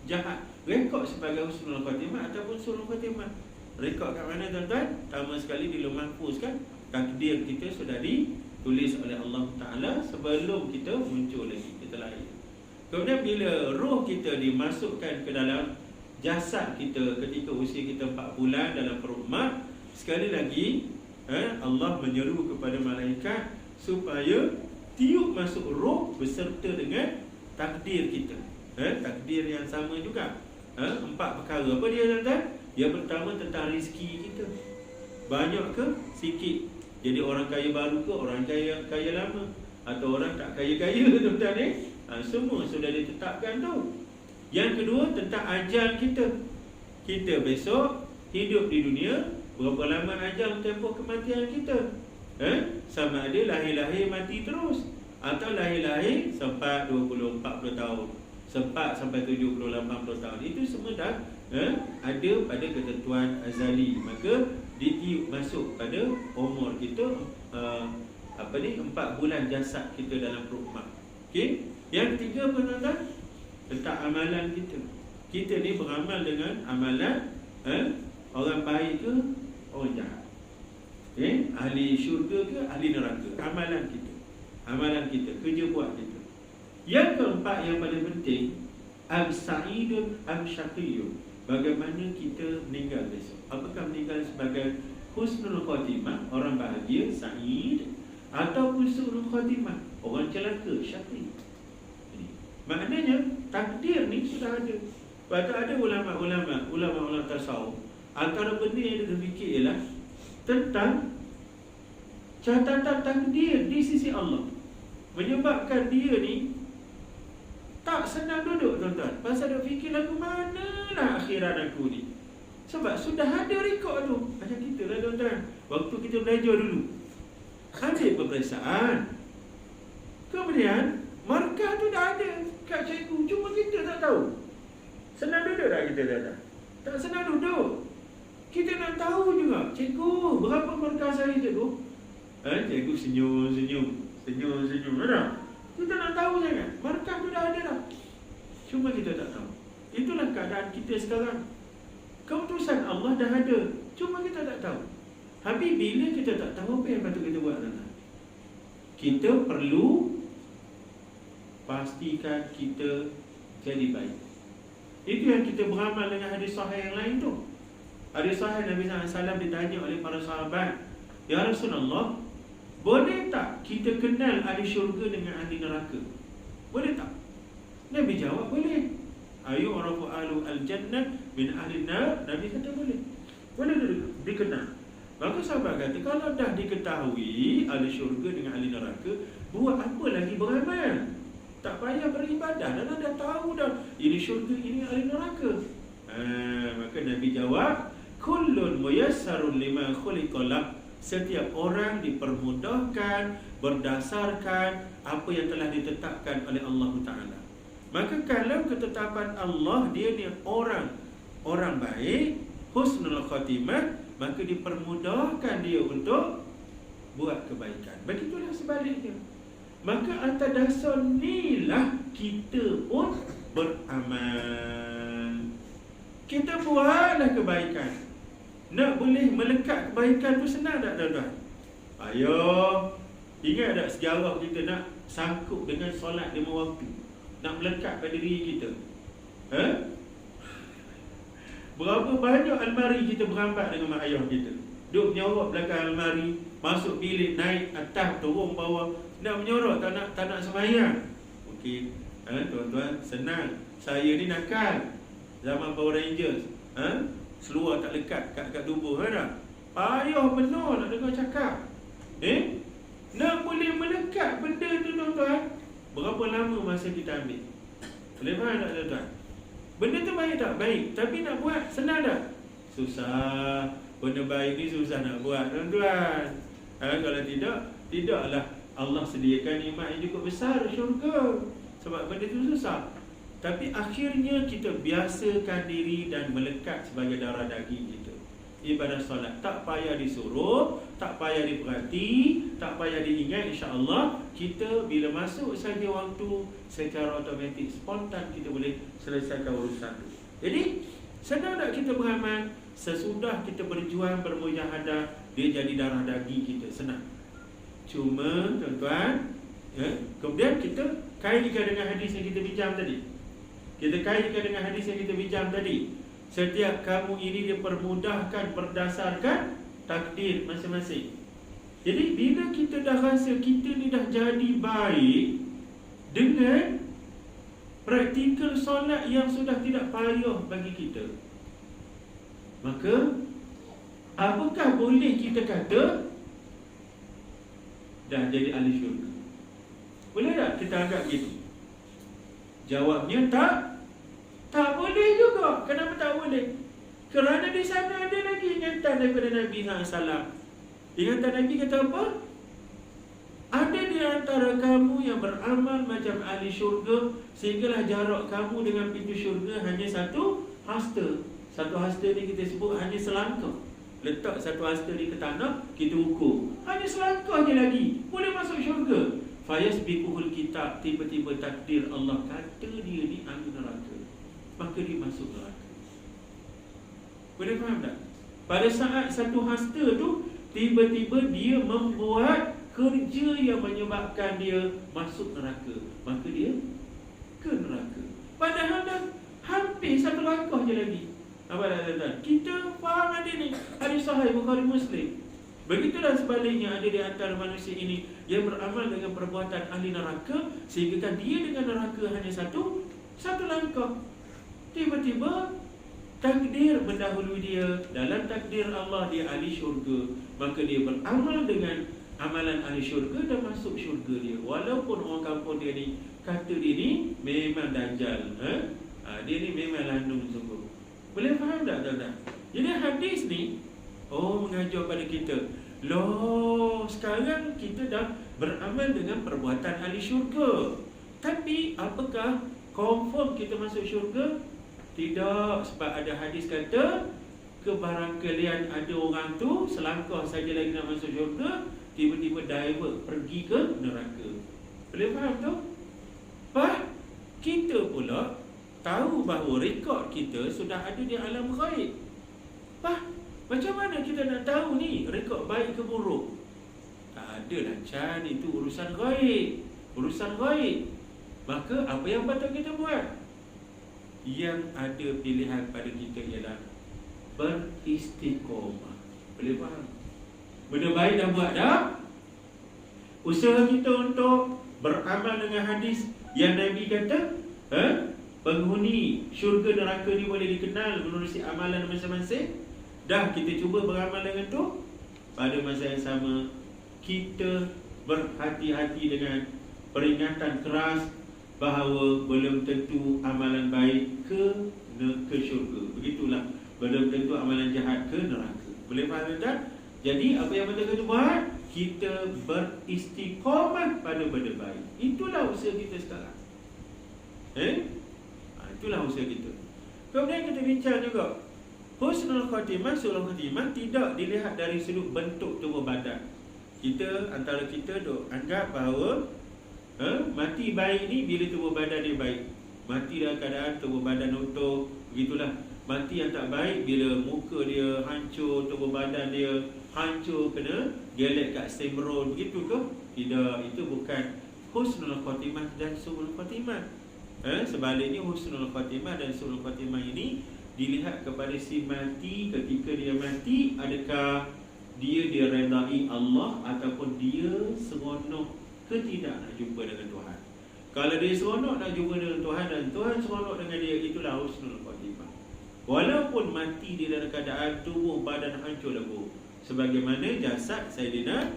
jahat. Rekod sebagai husnul khatimah ataupun su'ul khatimah. Rekod kat mana tuan-tuan? Pertama sekali di Lauhul Mahfuz kan, takdir kita sudah ditulis oleh Allah Ta'ala sebelum kita muncul lagi, kita lahir. Kemudian bila roh kita dimasukkan ke dalam jasad kita ketika usia kita 4 bulan dalam perut mak, sekali lagi Allah menyeru kepada malaikat supaya tiup masuk roh beserta dengan takdir kita. Takdir yang sama juga. 4 perkara. Apa dia tuan-tuan? Yang pertama tentang rezeki kita. Banyak ke? Sikit. Jadi orang kaya baru ke? Orang kaya lama? Atau orang tak kaya-kaya tuan-tuan semua sudah ditetapkan tu. Yang kedua tentang ajal kita. Kita besok hidup di dunia, berapa lama ajal tempoh kematian kita? Sama ada lahir-lahir mati terus, atau lahir-lahir sempat 20-40 tahun, sempat sampai 70-80 tahun. Itu semua dah ada pada ketentuan azali. Maka ditiup masuk pada umur kita 4 bulan jasad kita dalam perut mak. Okey. Yang ketiga apa tuan-tuan? Tentang amalan kita. Kita ni beramal dengan amalan orang baik ke orang jahat, ahli syurga ke ahli neraka. Amalan kita, amalan kita, kerja buat kita. Yang keempat yang paling penting, am-sa'idun am-syaqiyun. Bagaimana kita meninggal besok? Apakah meninggal sebagai husnul khatimah, orang bahagia, sa'id, ataupun su'ul khatimah, orang celaka, syaqi. Maknanya takdir ni sudah ada. Lepas tu ada ulama-ulama tasawuf, antara benda yang dia terfikir ialah tentang catatan takdir di sisi Allah, menyebabkan dia ni tak senang duduk, tuan-tuan. Pasal dia fikir lagu manalah akhirat aku ni. Sebab sudah ada rekod tu. Macam kita lah, tuan-tuan. Waktu kita belajar dulu, ambil peperiksaan, kemudian markah tu dah ada kat cikgu, cuma kita tak tahu. Senang duduk tak kita dah? Tak senang duduk. Kita nak tahu juga, cikgu, berapa markah saya, cikgu? Cikgu senyum-senyum. Tak? Kita nak tahu sangat. Markah tu dah ada dah. Cuma kita tak tahu. Itulah keadaan kita sekarang. Keputusan Allah dah ada, cuma kita tak tahu. Habis bila kita tak tahu, apa yang patut kita buat? Kita perlu pastikan kita jadi baik. Itu yang kita beramal dengan hadis sahih yang lain tu. Hadis sahih Nabi SAW ditanya oleh para sahabat, Ya Rasulullah, boleh tak kita kenal ahli syurga dengan ahli neraka? Boleh tak? Nabi jawab, boleh. Ayu arafu ahlu al-jannah min ahli nar. Nabi kata boleh. Boleh dikenal. Maka sahabat kata, kalau dah diketahui ahli syurga dengan ahli neraka, buat apa lagi beramal? Tak payah beribadah. Dah tahu dah, ini syurga, ini ahli neraka. Maka Nabi jawab, kullun muyassarun lima khuliqalah. Setiap orang dipermudahkan berdasarkan apa yang telah ditetapkan oleh Allah Ta'ala. Maka kalau ketetapan Allah, dia ni orang baik, husnul khatimah, maka dipermudahkan dia untuk buat kebaikan. Begitulah sebaliknya. Maka atas dasar inilah kita pun beramal. Kita buatlah kebaikan. Nak boleh melekat kebaikan tu senang tak, tuan-tuan? Ayo, ingat tak sejarah kita nak sangkut dengan solat 5 waktu, nak melekat pada diri kita? Berapa banyak almari kita berambat dengan mak ayah kita, duduk menyorok belakang almari, masuk bilik, naik atas, turun bawah, nak menyorok, tak nak sembahyang. Okey, tuan-tuan, senang. Saya ni nakal zaman Power Rangers. Seluar tak lekat kat tubuh, tak? Payah penuh nak dengar cakap. Nak boleh melekat benda tu, tuan-tuan, berapa lama masa kita ambil? Boleh faham tak, tuan-tuan? Benda tu baik tak? Baik. Tapi nak buat senang tak? Susah. Benda baik ni susah nak buat, tuan-tuan. Kalau tidaklah Allah sediakan nikmat yang cukup besar, syurga. Sebab benda tu susah. Tapi akhirnya kita biasakan diri dan melekat sebagai darah daging kita. Ibadah solat tak payah disuruh, tak payah diperhati, tak payah diingat. InsyaAllah kita bila masuk saja waktu, secara automatik, spontan kita boleh selesaikan urusan itu. Jadi senang tak kita beramal? Sesudah kita berjuang, bermujahadah, dia jadi darah daging kita, senang. Cuma tuan-tuan, kemudian kita kaitkan dengan hadis yang kita bincang tadi. Setiap kamu ini dipermudahkan berdasarkan takdir masing-masing. Jadi bila kita dah rasa kita ni dah jadi baik dengan praktikal solat yang sudah tidak payah bagi kita, maka apakah boleh kita kata dah jadi ahli syurga? Boleh tak kita anggap gitu? Jawabnya tak boleh juga. Kenapa tak boleh? Kerana di sana ada lagi ingatan daripada Nabi SAW. Ingatan Nabi kata apa? Ada di antara kamu yang beramal macam ahli syurga, sehinggalah jarak kamu dengan pintu syurga hanya satu hasta. Satu hasta ni kita sebut hanya selangkah. Letak satu hasta ni ke tanah, kita ukur, hanya selangkah je lagi boleh masuk syurga. Fayasbiquhul kitab, tiba-tiba takdir Allah kata dia ni ahli neraka, maka dia masuk neraka. Boleh faham tak? Pada saat satu hasta tu, tiba-tiba dia membuat kerja yang menyebabkan dia masuk neraka, maka dia ke neraka. Padahal dah hampir satu langkah je lagi. Nampak tak tuan-tuan? Kita faham hadis ni, hadis sahih Bukhari Muslim. Begitulah sebaliknya ada di antara manusia ini yang beramal dengan perbuatan ahli neraka, sehingga dia dengan neraka hanya satu langkah. Tiba-tiba takdir mendahului dia. Dalam takdir Allah dia ahli syurga, maka dia beramal dengan amalan ahli syurga dan masuk syurga dia. Walaupun orang kampung dia ni kata dia ni memang dajjal, dia ni memang landung sungguh. Boleh faham tak tuan-tuan? Jadi hadis ni mengajar pada kita, loh, sekarang kita dah beramal dengan perbuatan ahli syurga, tapi apakah confirm kita masuk syurga? Tidak, sebab ada hadis kata kebarangkalian ada orang tu selangkah saja lagi nak masuk syurga, tiba-tiba divert pergi ke neraka. Boleh faham tu? Kita pula tahu bahawa rekod kita sudah ada di alam ghaib. Macam mana kita nak tahu ni rekod baik ke buruk? Tak ada lah, Chan, itu urusan ghaib. Urusan ghaib. Maka apa yang patut kita buat? Yang ada pilihan pada kita ialah beristiqomah. Boleh faham? Benda baik dah buat dah. Usaha kita untuk beramal dengan hadis yang Nabi kata, penghuni syurga neraka ni boleh dikenal menerusi amalan masing-masing. Dah kita cuba beramal dengan tu. Pada masa yang sama, kita berhati-hati dengan peringatan keras bahawa belum tentu amalan baik ke syurga. Begitulah, belum tentu amalan jahat ke neraka. Boleh faham tak? Jadi apa yang betul kita buat? Kita beristiqamah pada benda baik. Itulah usaha kita sekarang. Itulah usaha kita. Kemudian kita bincang juga, husnul khatimah, sulul khatimah tidak dilihat dari sudut bentuk tubuh badan. Antara kita duk anggap bahawa mati baik ni bila tubuh badan dia baik. Mati dalam keadaan tubuh badan utuh. Begitulah. Mati yang tak baik bila muka dia hancur, tubuh badan dia hancur, kena gelek kat steamroll. Begitu ke? Tidak. Itu bukan husnul khatimah dan sulul khatimah. Sebaliknya husnul khatimah dan sulul khatimah ini dilihat kepada si mati. Ketika dia mati, adakah dia diredai Allah ataupun dia seronok ke tidak nak jumpa dengan Tuhan. Kalau dia seronok nak jumpa dengan Tuhan dan Tuhan seronok dengan dia, itulah husnul khatimah. Walaupun mati dia dalam keadaan tubuh badan hancur lebur, sebagaimana jasad Sayyidina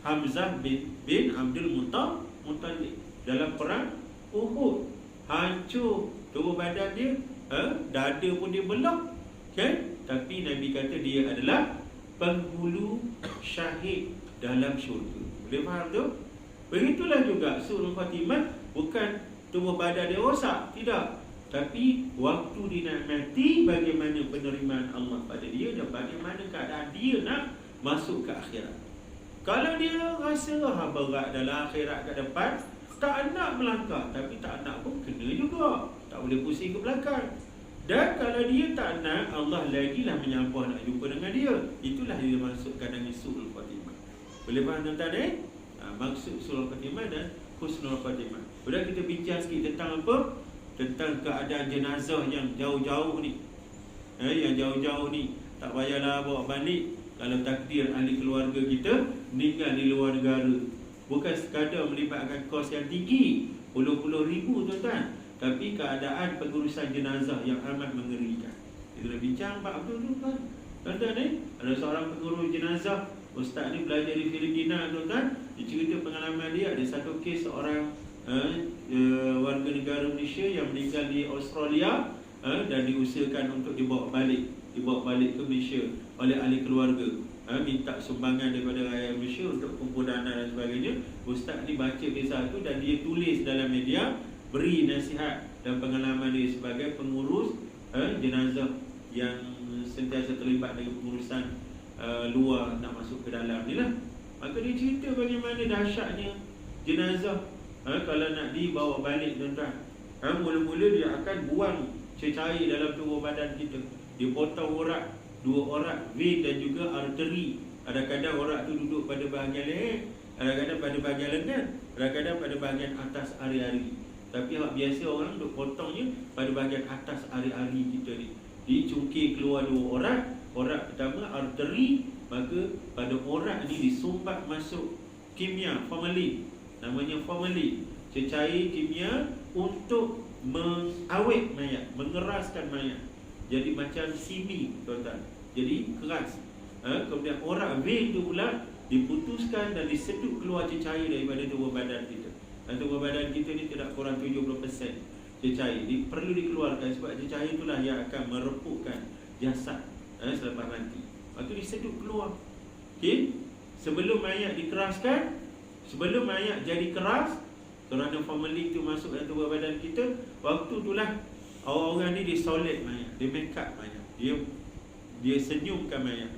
Hamzah bin Abdul Muttalib dalam perang Uhud. Hancur tubuh badan dia, dada pun dia belah, kan? Tapi Nabi kata dia adalah penghulu syahid dalam syurga. Boleh faham tu? Begitulah juga sulul khatimah, bukan tubuh badan dia rosak, tidak. Tapi waktu dia nak mati, bagaimana penerimaan Allah pada dia dan bagaimana keadaan dia nak masuk ke akhirat. Kalau dia rasa berat dalam akhirat ke depan, tak nak melangkah, tapi tak nak pun kena juga, tak boleh pusing ke belakang. Dan kalau dia tak nak, Allah lagilah menyampah nak jumpa dengan dia. Itulah dia masukkan dengan sulul khatimah. Boleh faham tuan-tuan? Maksud sulul khatimah dan husnul khatimah. Sudah kita bincang sikit tentang apa? Tentang keadaan jenazah yang jauh-jauh ni. Yang jauh-jauh ni tak payahlah bawa balik. Kalau takdir ahli keluarga kita meninggal di luar negara, bukan sekadar melibatkan kos yang tinggi, puluh-puluh ribu tuan-tuan, tapi keadaan pengurusan jenazah yang amat mengerikan. Kita dah bincang Pak Abdul tu kan, tuan-tuan ada seorang pengurus jenazah. Ustaz ni belajar di Filipina tuan-tuan. Dia cerita pengalaman dia, ada satu kes seorang warga negara Malaysia yang meninggal di Australia, dan diusahakan untuk dibawa balik ke Malaysia oleh ahli keluarga. Minta sumbangan daripada rakyat Malaysia untuk kumpul dana dan sebagainya. Ustaz ni baca kisah tu dan dia tulis dalam media, beri nasihat dan pengalaman dia sebagai pengurus jenazah yang sentiasa terlibat dengan pengurusan luar nak masuk ke dalam ni lah. Maka dia cerita bagaimana dahsyatnya jenazah kalau nak dibawa balik tuan-tuan. Mula-mula dia akan buang cecair dalam tubuh badan kita. Dia potong urat, 2 urat vein dan juga arteri. Kadang-kadang urat tu duduk pada bahagian leher, kadang-kadang pada bahagian lengan, kadang-kadang pada bahagian atas ari-ari. Tapi biasa orang duk potongnya pada bahagian atas ari-ari kita ni. Dicungkir keluar 2 orat. Orat pertama arteri, maka pada orat ni disumbat masuk kimia, formalin. Namanya formalin, cecair kimia untuk mengawet mayat, mengeraskan mayat. Jadi macam simi, tuan-tuan. Jadi keras. Kemudian orat vein tu pula diputuskan dan disedut keluar cecair daripada tubuh badan kita. Dan tubuh badan kita ni tidak kurang 70% cecair. Perlu dikeluarkan sebab cecair itulah yang akan merepukkan jasad selepas mati. Maka disedut keluar. Okey. Sebelum mayat dikeraskan, sebelum mayat jadi keras, kerana formalin tu masuk dalam tubuh badan kita, waktu itulah orang ni disolid mayat, dia make up mayat, dia senyumkan mayat.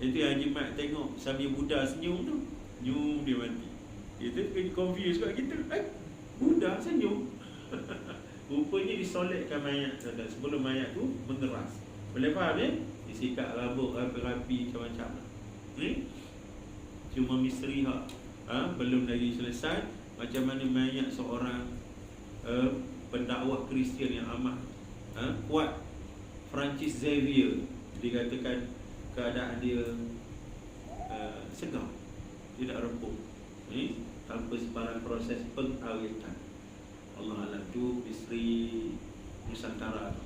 Itu yang Haji Mat tengok sambil Buddha senyum tu, senyum dia mati. Kita confused kat kita, Buddha senyum. Rupanya disolidkan mayat sebelum mayat tu mengeras. Boleh faham ya? Disikat rambut rapi-rapi macam-macam. Cuma misteri belum lagi selesai. Macam mana mayat seorang pendakwah Kristian yang amat kuat, Francis Xavier, dikatakan keadaan dia segar, tidak reput, tanpa sebarang proses pengawetan. Allah Alam, tu misteri Nusantara.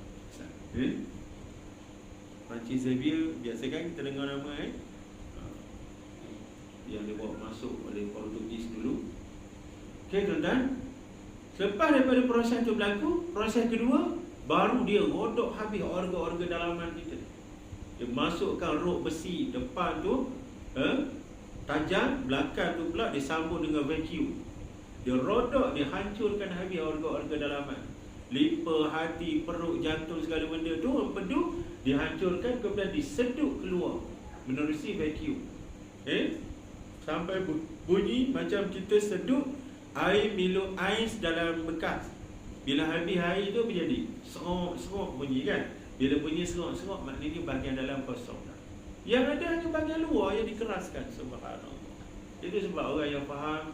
Francis Xavier, biasa kan kita dengar nama yang dibawa masuk oleh Portugis dulu. Okey tuan-tuan, selepas daripada proses itu berlaku, proses kedua, baru dia rodok habis organ-organ dalaman kita. Dia masukkan rod besi depan tu tajam, belakang tu pula disambung dengan vacuum. Dia rodok, dia hancurkan habis organ-organ dalaman. Lipa, hati, perut, jantung, segala benda tu empedu, dihancurkan, kemudian disedut keluar menerusi vacuum. Sampai bunyi macam kita sedut air Milo ais dalam bekas. Bila habis air tu menjadi serok-serok bunyi kan. Bila bunyi serok-serok, maknanya bahagian dalam kosong. Yang ada hanya bahagian luar yang dikeraskan. Subhanallah. Itu sebab orang yang faham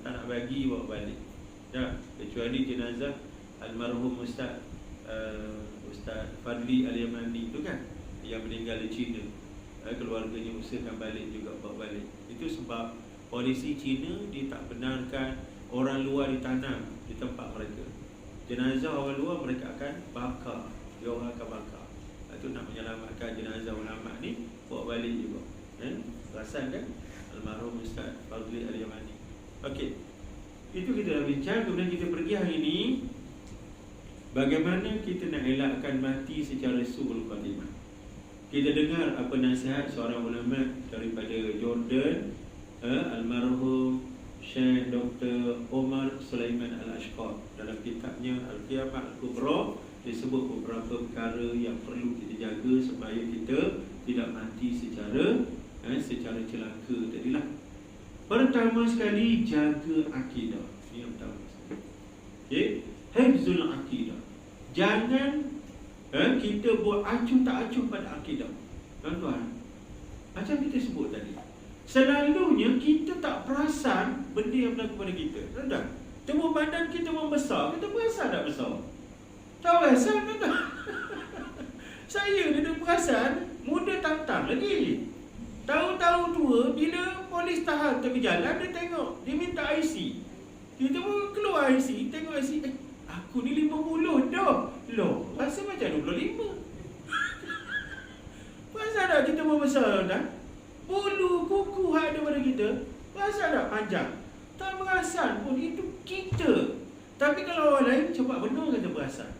tak nak bagi bawa balik. Kecuali jenazah almarhum Ustaz Fadli Al-Yamani tu kan, yang meninggal di China. Keluarganya usahakan balik juga, bawa balik. Itu sebab polisi China dia tak benarkan orang luar ditanam di tempat mereka. Jenazah orang luar mereka akan bakar. Dia orang akan bakar. Itu nak menyelamatkan jenazah ulama ni, bawa balik juga. Perasan kan almarhum Ustaz Fadli Al-Yamani. Okey, itu kita dah bincang. Kemudian kita pergi hari ini, bagaimana kita nak elakkan mati secara su'ul khatimah. Kita dengar apa nasihat seorang ulama daripada Jordan, almarhum Syekh Dr. Omar Sulaiman Al-Ashqar. Dalam kitabnya Al-Qiyamah Al-Kubra, disebut beberapa perkara yang perlu kita jaga supaya kita tidak mati secara celaka tadilah. Pertama sekali, jaga akidah. Ini yang pertama sekali. Okey, hifzul akidah. Jangan kita buat acuh tak acuh pada akidah. Tuan-tuan, macam kita sebut tadi, selalunya kita tak perasan benda yang berlaku pada kita. Tuan-tuan, tubuh badan kita membesar, kita perasan tak besar? Tak perasan, tuan-tuan. Saya dia perasan muda tantang lagi. Tahu-tahu tua, bila polis tahan tepi jalan, dia tengok, dia minta IC. Kita pun keluar IC, tengok IC, aku ni 50 dah. Loh, rasa macam 25. Perasan tak kita membesar, tak? Bulu, kuku ada pada kita, perasan tak panjang? Tak perasan pun, itu kita. Tapi kalau orang lain, cepat benar kita perasan.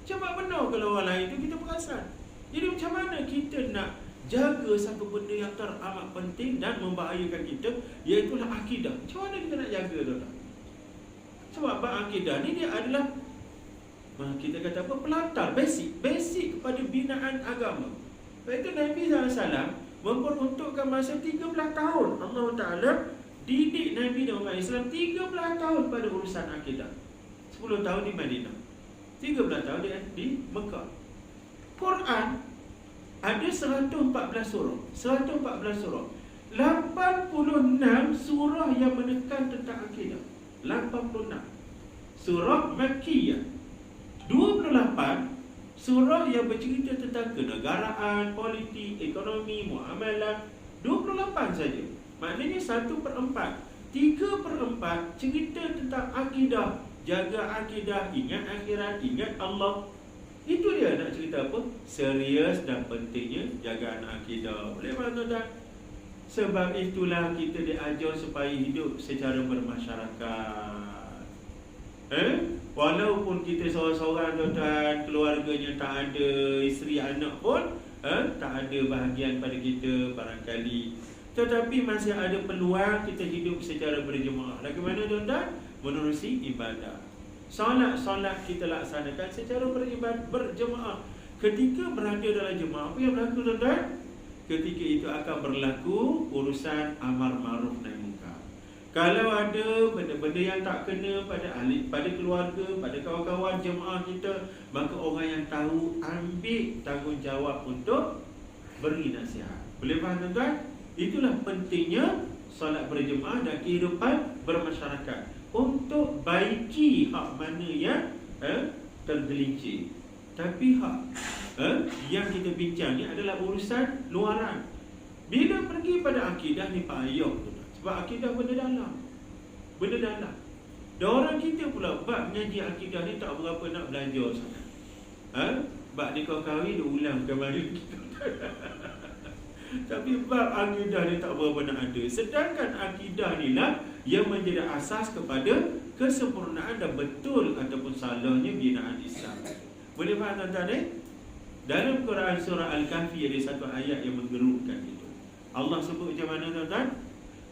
Cepat benar kalau orang lain tu kita perasan. Jadi macam mana kita nak jaga satu benda yang teramat penting dan membahayakan kita, iaitulah akidah. Macam mana kita nak jaga tu? Sebab akidah ni dia adalah, kita kata apa, pelatar, basic kepada binaan agama. Sebab itu Nabi SAW memperuntukkan masa 13 tahun. Allah Ta'ala didik Nabi dan umat Islam 13 tahun pada urusan akidah. 10 tahun di Madinah, 13 tahun di Mekah. Quran ada 114 surah. 114 surah. 86 surah yang menekan tentang akidah. 86 surah Makkiyah. 28 surah yang bercerita tentang kenegaraan, politik, ekonomi, muamalah 28 saja. Maknanya 1/4. 3/4 cerita tentang akidah. Jaga akidah, ingat akhirat, ingat Allah. Itu dia nak cerita apa? Serius dan pentingnya jagaan akidah. Boleh faham tuan-tuan? Sebab itulah kita diajar supaya hidup secara bermasyarakat. Walaupun kita seorang-seorang tuan-tuan, keluarganya tak ada, isteri anak pun tak ada bahagian pada kita barangkali. Tetapi masih ada peluang kita hidup secara berjemaah. Bagaimana tuan-tuan? Menerusi ibadah. Solat kita laksanakan secara berjemaah. Ketika berada dalam jemaah, apa yang berlaku tuan-tuan? Ketika itu akan berlaku urusan amar ma'ruf nahi munkar. Kalau ada benda-benda yang tak kena pada ahli, pada keluarga, pada kawan-kawan jemaah kita, maka orang yang tahu ambil tanggungjawab untuk beri nasihat. Boleh faham tuan-tuan? Itulah pentingnya solat berjemaah dan kehidupan bermasyarakat untuk baiki hak mana yang tergelincir. Tapi hak yang kita bincang ni adalah urusan luaran. Bila pergi pada akidah ni payah tu. Sebab akidah benda dalam. Benda dalam. Dan orang kita pula bab mengaji akidah ni tak berapa nak belajar sangat. Bab ni kau kahwin dia ulang kembali kita. Tapi bab akidah ni tak berapa nak ada. Sedangkan akidah ni lah yang menjadi asas kepada kesempurnaan dan betul ataupun salahnya binaan Islam. Boleh faham tuan-tuan Dalam Quran surah Al-Kahfi ada satu ayat yang menggerunkan itu. Allah sebut macam mana tuan-tuan?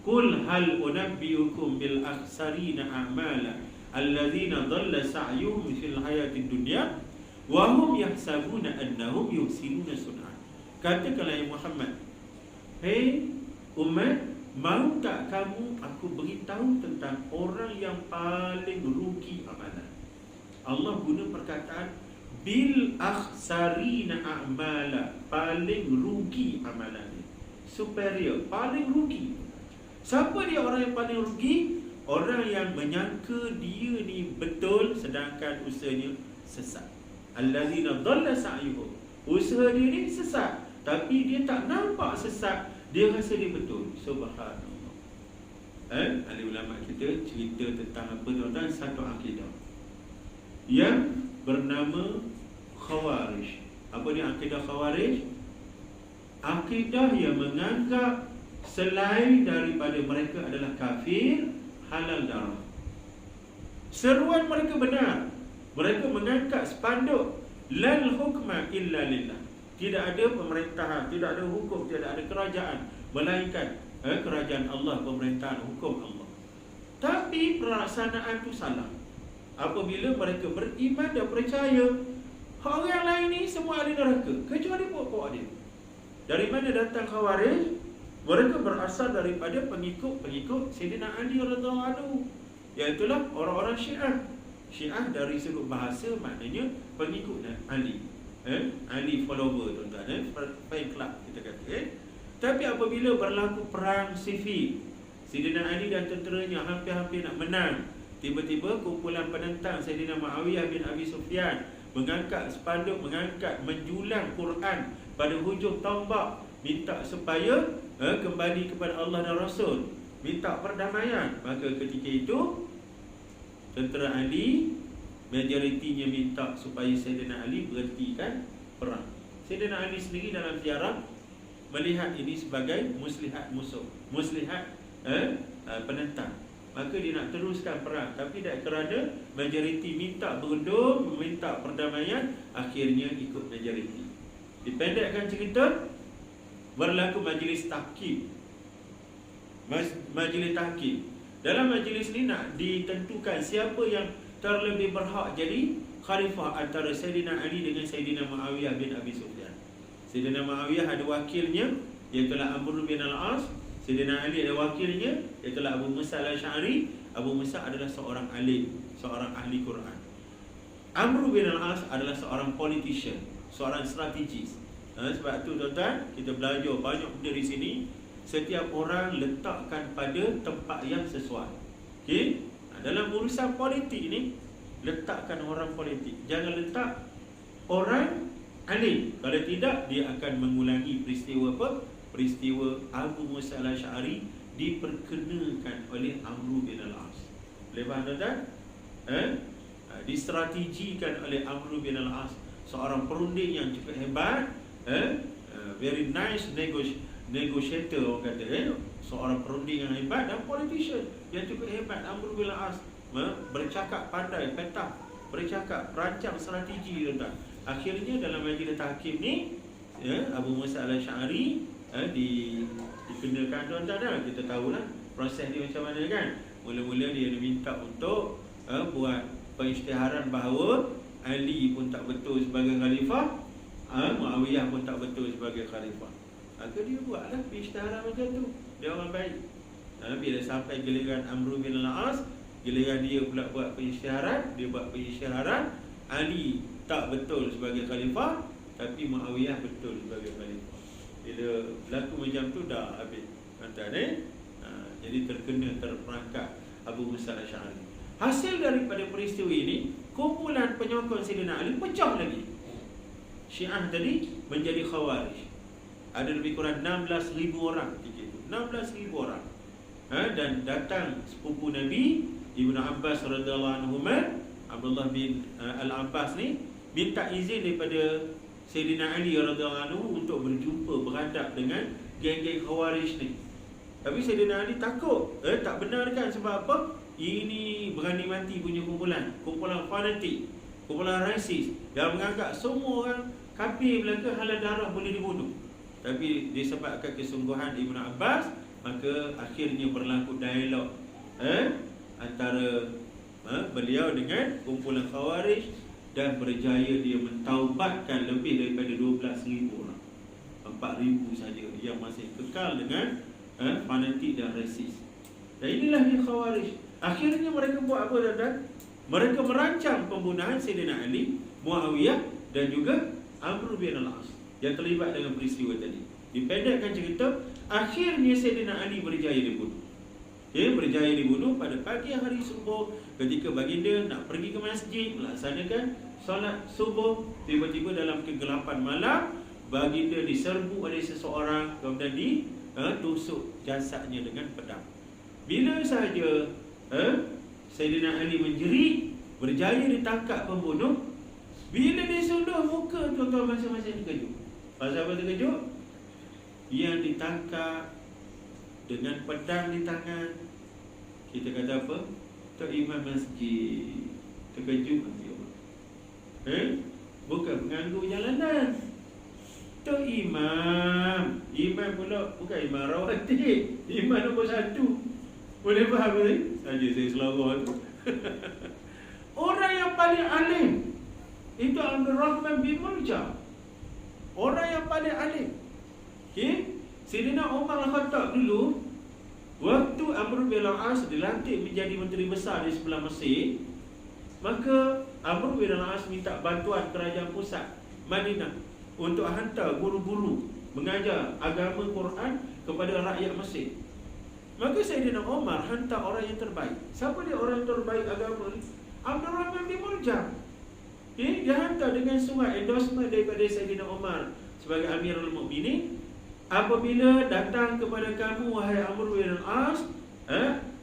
Qul hal unabbiukum bil akhsarina a'mala allazina dhalla sa'yuhum fil hayatid dunya wa hum yahsabuna annahum yuhsinuna sun'a. Katakanlah ya Muhammad, hei umat, mahu tak kamu aku beritahu tentang orang yang paling rugi amalan? Allah guna perkataan bil akhsarina a'mala, paling rugi amalan, superior, paling rugi. Siapa dia orang yang paling rugi? Orang yang menyangka dia ni betul sedangkan usahanya sesat. Allazina dhalla sa'yuhum, usaha dia ni sesat tapi dia tak nampak sesat, dia rasa dia betul. Subhanallah. Ahli ulama kita cerita tentang apa tuan-tuan? Satu akidah yang bernama Khawarij. Apa dia akidah Khawarij? Akidah yang menganggap selain daripada mereka adalah kafir, halal darah. Seruan mereka benar. Mereka mengangkat spanduk lal hukma illa lillah. Tidak ada pemerintahan, tidak ada hukum, tidak ada kerajaan melainkan kerajaan Allah, pemerintahan hukum Allah. Tapi pelaksanaan itu salah. Apabila mereka beriman dan percaya orang lain ni semua ahli neraka kecuali pokok dia. Dari mana datang Khawarij? Mereka berasal daripada pengikut Sayyidina Ali radhiyallahu anhu, iaitulah orang-orang Syiah. Syiah dari sudut bahasa maknanya pengikut Ali. Ali follower tuan-tuan, fan club kita kata. Tapi apabila berlaku perang sifil, Sayyidina Ali dan tenteranya hampir-hampir nak menang, tiba-tiba kumpulan penentang Sayyidina Muawiyah bin Abi Sufyan mengangkat spanduk, menjulang Quran pada hujung tombak, minta supaya kembali kepada Allah dan Rasul, minta perdamaian. Maka ketika itu tentera Ali majoritinya minta supaya Sayyidina Ali berhentikan perang. Sayyidina Ali sendiri dalam ziarah melihat ini sebagai muslihat musuh, muslihat penentang. Maka dia nak teruskan perang, tapi tak kerana majoriti minta berunding, meminta perdamaian, akhirnya ikut majoriti. Dipendekkan cerita, berlaku majlis tahkim. Majlis tahkim. Dalam majlis ni nak ditentukan siapa yang terlebih berhak jadi khalifah antara Sayyidina Ali dengan Sayyidina Muawiyah bin Abi Sufyan. Sayyidina Muawiyah ada wakilnya, iaitu Amr bin Al-As. Sayyidina Ali ada wakilnya, iaitu Abu Musa al-Asy'ari. Abu Musa adalah seorang alim, seorang ahli Quran. Amr bin Al-As adalah seorang politician, seorang strategis. Sebab tu tuan-tuan, kita belajar banyak benda di sini. Setiap orang letakkan pada tempat yang sesuai. Okey? Dalam urusan politik ni, letakkan orang politik. Jangan letak orang alim. Kalau tidak, dia akan mengulangi peristiwa apa? Peristiwa Abu Musa al-Asy'ari diperkenakan oleh Amr bin al-As. Boleh faham tuan-tuan? Distrategikan oleh Amr bin al-As, seorang perunding yang cukup hebat, very nice negotiator orang kata, seorang perunding yang hebat dan politician yang cukup hebat. Amr bin al-As bercakap pandai, petah, bercakap, rancang strategi tuan-tuan. Akhirnya dalam majlis tahkim ni, Abu Musa al-Asy'ari dikenakan tuan-tuan. Kita tahulah proses dia macam mana kan. Mula-mula dia diminta untuk buat pengisytiharan bahawa Ali pun tak betul sebagai khalifah, Muawiyah pun tak betul sebagai khalifah. Maka dia buatlah pengisytiharan macam tu. Dia orang baik. Bila sampai giliran Amr bin al-As, giliran dia pula buat pengisytiharan. Dia buat pengisytiharan Ali tak betul sebagai khalifah, tapi Muawiyah betul sebagai khalifah. Bila berlaku macam tu, dah habis tuan-tuan. Jadi terperangkap Abu Musa al-Asy'ari. Hasil daripada peristiwa ini, kumpulan penyokong Sayyidina Ali pecah lagi. Syiah tadi menjadi Khawarij. Ada lebih kurang 16,000 orang ketika itu. 16,000 orang. Dan datang sepupu Nabi Ibnu Abbas radhiyallahu anhu, Abdullah bin Al-Abbas ni minta izin daripada Sayyidina Ali radhiyallahu anhu untuk berjumpa, berhadap dengan geng-geng Khawarij ni. Tapi Sayyidina Ali takut, tak benarkan. Sebab apa? Ini berani mati punya kumpulan fanatik, kumpulan rasis yang menganggap semua orang kafir belaka, halal darah boleh dibunuh. Tapi disebabkan kesungguhan Ibnu Abbas, maka akhirnya berlaku dialog antara beliau dengan kumpulan Khawarij, dan berjaya dia mentaubatkan lebih daripada 12,000 orang. 4,000 saja yang masih kekal dengan fanatik dan rasis. Dan inilah dia Khawarij. Akhirnya mereka buat apa tuan-tuan? Mereka merancang pembunuhan Sayyidina Ali, Muawiyah dan juga Amr bin al-As yang terlibat dengan peristiwa tadi. Dipendekkan cerita, akhirnya Sayyidina Ali berjaya dibunuh. Berjaya dibunuh pada pagi hari subuh ketika baginda nak pergi ke masjid melaksanakan solat subuh. Tiba-tiba dalam kegelapan malam, baginda diserbu oleh seseorang, kemudian ditusuk jasadnya dengan pedang. Bila sahaja Sayyidina Ali menjerit, berjaya ditangkap pembunuh. Bila dia suluh muka, tuan-tuan masing-masing terkejut. Pasal apa terkejut? Yang ditangkap dengan pedang di tangan, kita kata apa? Tok Imam Masjid. Terkejut nanti orang. Bukan penganggur jalanan. Tok Imam. Imam pula bukan imam rawatib, imam nombor 1. Boleh faham tak? Saja saya selawat tu. Orang yang paling alim itu Abdul Rahman bin Muljam. Orang yang paling alim. Sayyidina Umar Al-Khattab dulu, waktu Amr bin al-As dilantik menjadi menteri besar di sebelah Mesir, maka Amr bin al-As minta bantuan kerajaan pusat Madinah untuk hantar guru-guru mengajar agama Quran kepada rakyat Mesir. Maka Sayyidina Umar hantar orang yang terbaik. Siapa dia orang yang terbaik agama ni? Abdul Rahman bin Muljam. Dia hantar dengan surat endorsement daripada Sayyidina Umar sebagai Amirul Mukminin. Apabila datang kepada kamu wahai Amr bin al-As,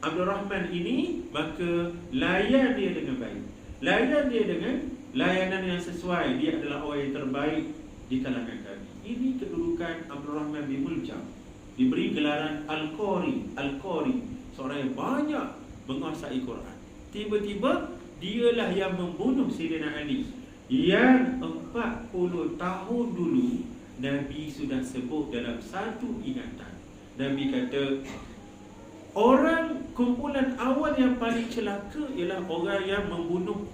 Abdul Rahman ini, maka layan dia dengan baik. Layan dia dengan layanan yang sesuai. Dia adalah orang yang terbaik di kalangan kami. Ini kedudukan Abdul Rahman bin Muljam. Diberi gelaran Al-Qari. Al-Qari, seorang yang banyak menguasai Quran. Tiba-tiba dialah yang membunuh Sayyidina Ali, yang 40 tahun dulu Nabi sudah sebut dalam satu ingatan. Nabi kata, orang kumpulan awal yang paling celaka ialah orang yang membunuh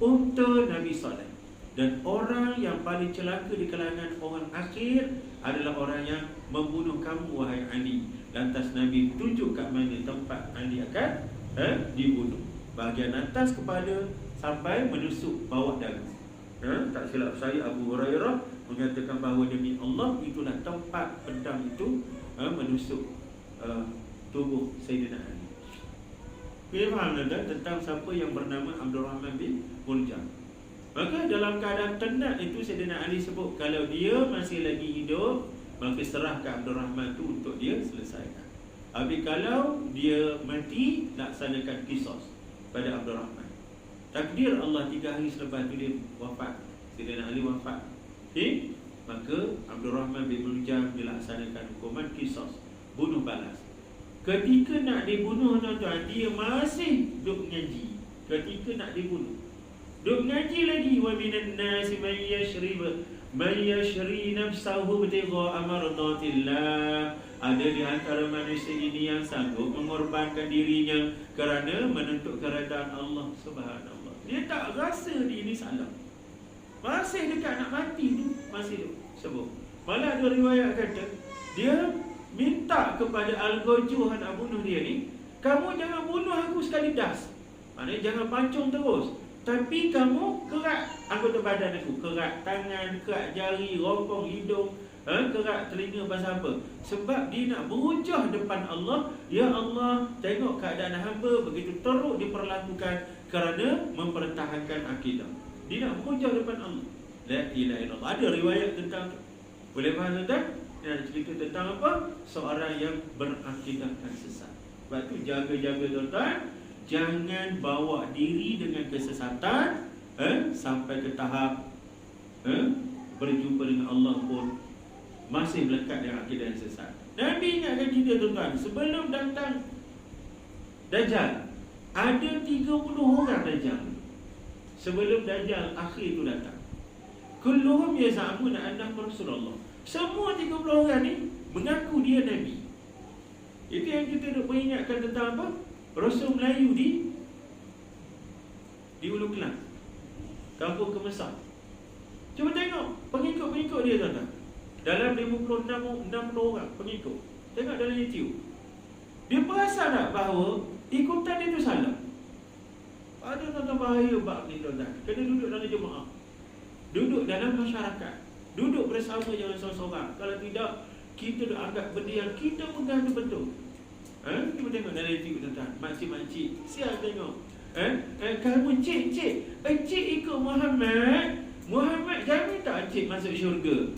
unta Nabi Saleh. Dan orang yang paling celaka di kalangan orang akhir adalah orang yang membunuh kamu wahai Ali. Lantas Nabi tunjuk kat mana tempat Ali akan dibunuh. Bahagian atas kepala sampai menusuk bawah dagu. Tak silap saya, Abu Hurairah mengatakan bahawa demi Allah, itulah tempat pedang itu menusuk tubuh Sayyidina Ali. Kita faham tentang siapa yang bernama Abdul Rahman bin Muljam. Maka dalam keadaan tenat itu Sayyidina Ali sebut, kalau dia masih lagi hidup, maka serahkan Abdul Rahman tu untuk dia selesaikan. Habis kalau dia mati, laksanakan qisas pada Abdul Rahman. Takdir Allah 3 hari selepas tu dia wafat, Sayyidina Ali wafat. Okay? Maka Abdul Rahman bin Muljam dilaksanakan hukuman qisas, bunuh balas. Ketika nak dibunuh tuan-tuan, dia masih duduk ngaji. Ketika nak dibunuh, duduk ngaji lagi. Wa minan nasi man yashri nafsahu ibtigha'a mardatillah. Ada di antara manusia ini yang sanggup mengorbankan dirinya kerana menuntut keredaan Allah Subhanallah. Dia tak rasa diri ini salah, masih dekat nak mati tu, masih sebut. Malah ada riwayat kata, dia minta kepada Al-Ghajuh nak bunuh dia ni, kamu jangan bunuh aku sekali das. Maknanya jangan pancung terus, tapi kamu kerat anggota badan aku, kerat tangan, kerat jari, ropong hidung, kerat telinga, pasal apa? Sebab dia nak berhujah depan Allah. Ya Allah, tengok keadaan hamba begitu teruk diperlakukan kerana mempertahankan akidah. Dia nak berhujah depan Allah. La ilaha illallah. Ada riwayat tentang tu. Boleh faham tak? Dia nak cerita tentang apa? Seorang yang berakidahkan sesat. Sebab tu jaga-jaga tuan-tuan, jangan bawa diri dengan kesesatan sampai ke tahap berjumpa dengan Allah pun masih melekat dengan akidah yang sesat. Nabi ingatkan kita tuan-tuan, sebelum datang Dajjal, ada 30 orang Dajjal. Sebelum Dajjal akhir itu datang, kulluhum yaz'amuna annahum Rasulullah. Semua 30 orang ni mengaku dia Nabi. Itu yang kita nak peringatkan tentang apa? Rasul Melayu di Ulu Kelang, kampung Kemesar. Cuba tengok pengikut-pengikut dia tuan-tuan. Dalam 56 orang pengikut. Tengok dalam YouTube. Dia perasan tak bahawa ikutan dia tu salah? Ada tuan-tuan bahaya bab ni tuan-tuan. Kena duduk dalam jemaah, duduk dalam masyarakat, duduk bersama, jangan seorang-seorang. Kalau tidak, kita dah anggap benda yang kita pegang tu betul. Cuba tengok dalam YouTube tuan-tuan. Makcik-makcik, siap tengok. Kamu cik ikut Muhammad jamin tak cik masuk syurga?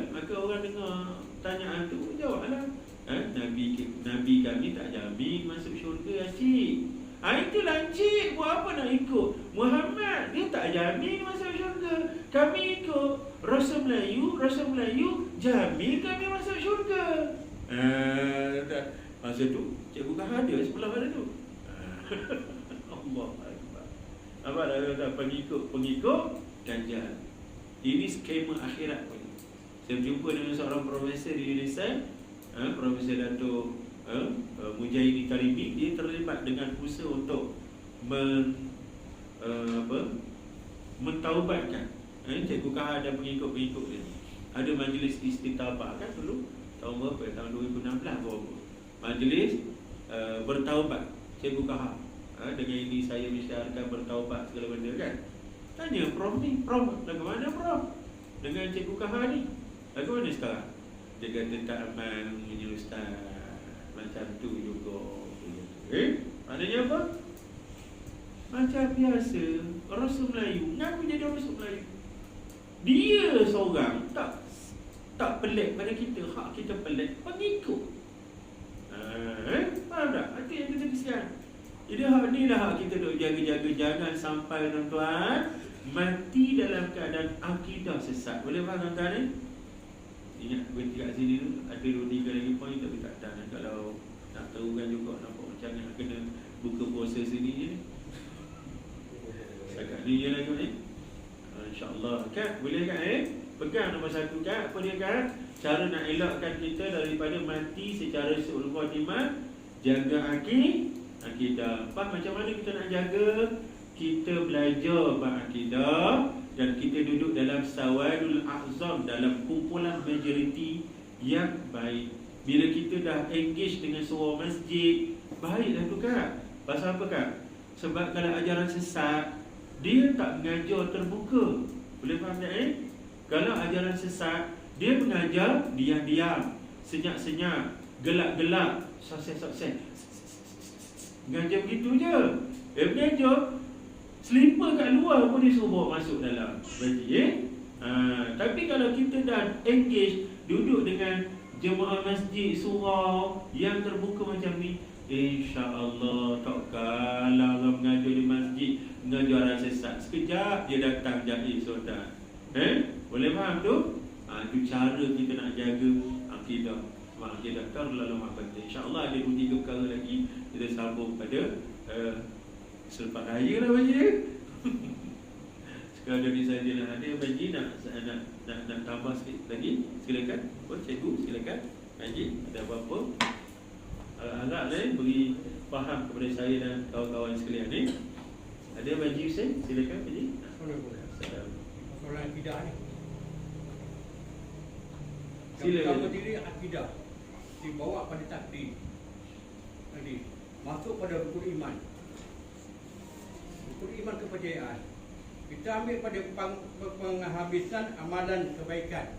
Maka orang dengar tanyaan tu, jawablah, Nabi kami tak jamin masuk syurga cik. Itulah cik, buat apa nak ikut Muhammad? Dia tak jamin masuk syurga. Kami ikut Rasul Melayu jamin kami masuk syurga. Masa tu cikgu kan ada sebelah mana tu. Allah Akbar. Apa dah pengikut Dajjal. Ini skema akhirat pun. Saya berjumpa dengan seorang profesor di Indonesia, Profesor Dato' Mujahidin Karimi. Dia terlibat dengan usaha untuk mentaubatkan Cikgu Kahar dan pengikut-pengikut dia. Ada majlis istitabah kan dulu, tahun berapa? Tahun 2016 berapa? Majlis bertaubat Cikgu Kahar. Dengan ini saya mensyaratkan bertaubat segala benda kan. Tanya Prof ni, Prof bagaimana Prof dengan Cikgu Kahar ni? Bagaimana sekarang? Dia kata tak aman punya ustaz. Macam tu juga. Maknanya apa? Macam biasa Rasul Melayu ngaku jadi Rasul Melayu. Dia seorang tak pelik pada kita. Hak kita pelik pengikut. Faham tak? Itu yang kita kesian. Jadi hak ni lah hak kita duk jaga-jaga. Jangan sampai tuan-tuan mati dalam keadaan akidah sesat. Boleh faham tuan-tuan ni? Ingat berhenti kat sini tu. Ada 2-3 lagi poin tapi tak tahan. Kalau nak tahu kan juga nampak macam nak kena buka puasa sini je ni. Setakat ni je lah kot ni. InsyaAllah kan? Boleh kan Pegang nombor 1 kan? Apa dia kan? Cara nak elakkan kita daripada mati secara su'ul khatimah. Jaga akidah. Faham macam mana kita nak jaga? Kita belajar berakidah dan kita duduk dalam sawadul a'zam, dalam kumpulan majoriti yang baik. Bila kita dah engage dengan sebuah masjid, baiklah tu kan. Pasal apa kan? Sebab kalau ajaran sesat, dia tak mengajar terbuka. Boleh faham tak Kalau ajaran sesat, dia mengajar diam-diam, senyap-senyap, gelak-gelak, sukses. Mengajar begitu je. Dia mengajar Slipper kat luar pun dia suruh bawa masuk dalam baju. Tapi kalau kita dah engage, duduk dengan jemaah masjid surau yang terbuka macam ni, insya-Allah tak kalah orang mengajar di masjid, mengajar orang sesat. Sekejap dia datang jadi saudara. Boleh faham tu? Itu cara kita nak jaga akidah. Akidah terlalu penting. InsyaAllah ada 2-3 perkara lagi kita sambung pada selepas raya lah Baji. Sekadar ni sajalah. Ada Baji nak tambah sikit lagi? Silakan. Cikgu silakan. Baji ada apa-apa? Harap beri faham kepada saya dan kawan-kawan sekalian ni. Ada Baji Hussein? Silakan Baji. Soalan akidah ni. Silakan. Yang diri akidah dibawa pada takdir. Tadi masuk pada rukun iman. Rukun iman kepercayaan. Kita ambil pada penghabisan amalan kebaikan.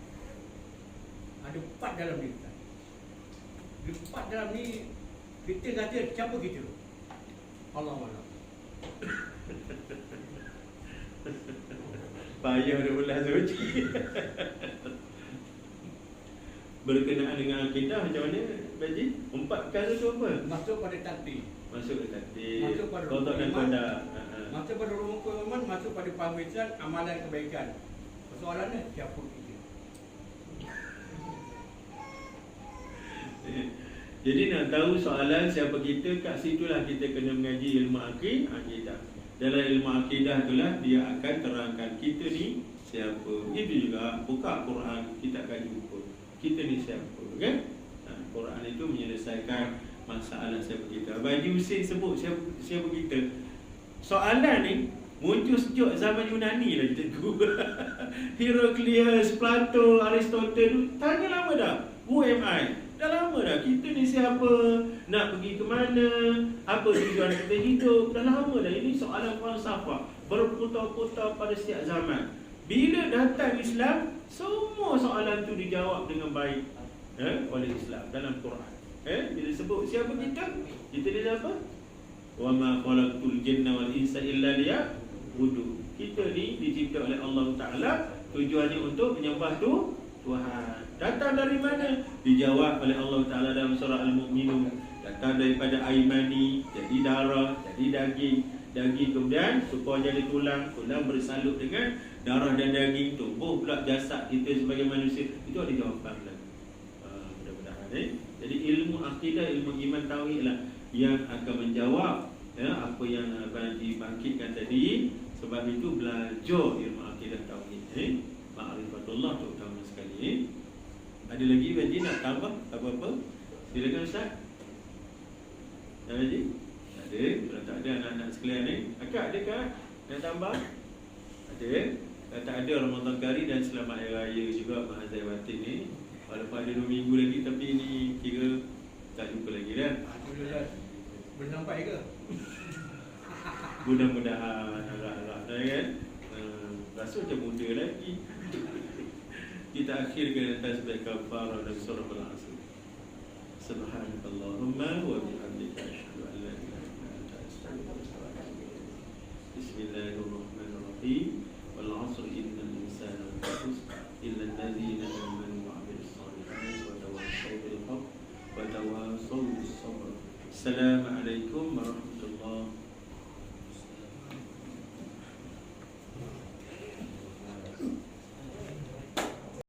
Ada 4 dalam ni. 4 dalam ni kita kata siapa kita? Allah Allah. Payah dah belas suci. Berkenaan dengan akidah macam mana Baji? 4 perkara tu apa? Masuk pada takdir. Masuk ke takdir. Masuk pada Qada dan iman. qadar. Masuk pada rukun iman, masuk pada penghabisan amalan kebaikan. Soalannya siapa kita? Jadi nak tahu soalan siapa kita, kat situlah kita kena mengaji ilmu akidah. Dalam ilmu akidah itulah dia akan terangkan kita ni siapa. Itu juga buka Quran, kita kaji buku. Kita ni siapa, kan? Quran itu menyelesaikan masalah siapa kita. Baji Hussein sebut siapa kita. Soalan ni muncul sejak zaman Yunani lah cikgu. Heraklius, Plato, Aristotle, tanya lama dah. Who am I? Dah lama dah. Kita ni siapa? Nak pergi ke mana? Apa tujuan kita hidup? Dah lama dah. Ini soalan falsafah berputar-putar pada setiap zaman. Bila datang Islam, semua soalan tu dijawab dengan baik oleh Islam dalam Quran. Bila sebut siapa kita? Kita ni siapa? Wa ma khalaqtul jinna wal insa illa liya'budun. Kita ni dicipta oleh Allah Taala, tujuannya untuk menyembah Tuhan. Datang dari mana? Dijawab oleh Allah Taala dalam surah Al-Mu'minun. Datang daripada air mani, jadi darah, jadi daging kemudian supaya jadi tulang bersalut dengan darah dan daging, tumbuh pula jasad kita sebagai manusia. Itu ada jawapan lagi. Mudah-mudahan Jadi ilmu akidah, ilmu iman tauhid lah yang akan menjawab apa yang dibangkitkan tadi. Sebab itu belajar ilmu akidah tauhid, ma'rifatullah terutama sekali. Ada lagi Baji nak tambah apa-apa? Silakan Ustaz. Ada Baji? Ada. Kalau tak ada anak-anak sekalian ni, akak adakah nak tambah? Ada. Kalau tak ada, Ramadan Karim dan selamat Hari Raya juga Mahazai Batin ni. Walaupun ada 2 minggu lagi, tapi ni kira tak jumpa lagi kan? Alhamdulillah. Boleh sampai ke? Mudah-mudahan harap-harap kan? Rasa macam muda lagi. Kita akhirkan atas sebaik kafarah dan surah Al-Asr. Subhanakallahumma wa bihamdika asyhadu an la ilaha illa anta astaghfiruka wa atubu ilaik. Bismillahirrahmanirrahim. Wal 'asr innal insana lafi khusr illa alladhina amanu wa 'amilus solihati wa tawassaw bil haqq wa tawassaw bis sabr. Assalamualaikum warahmatullahi wabarakatuh.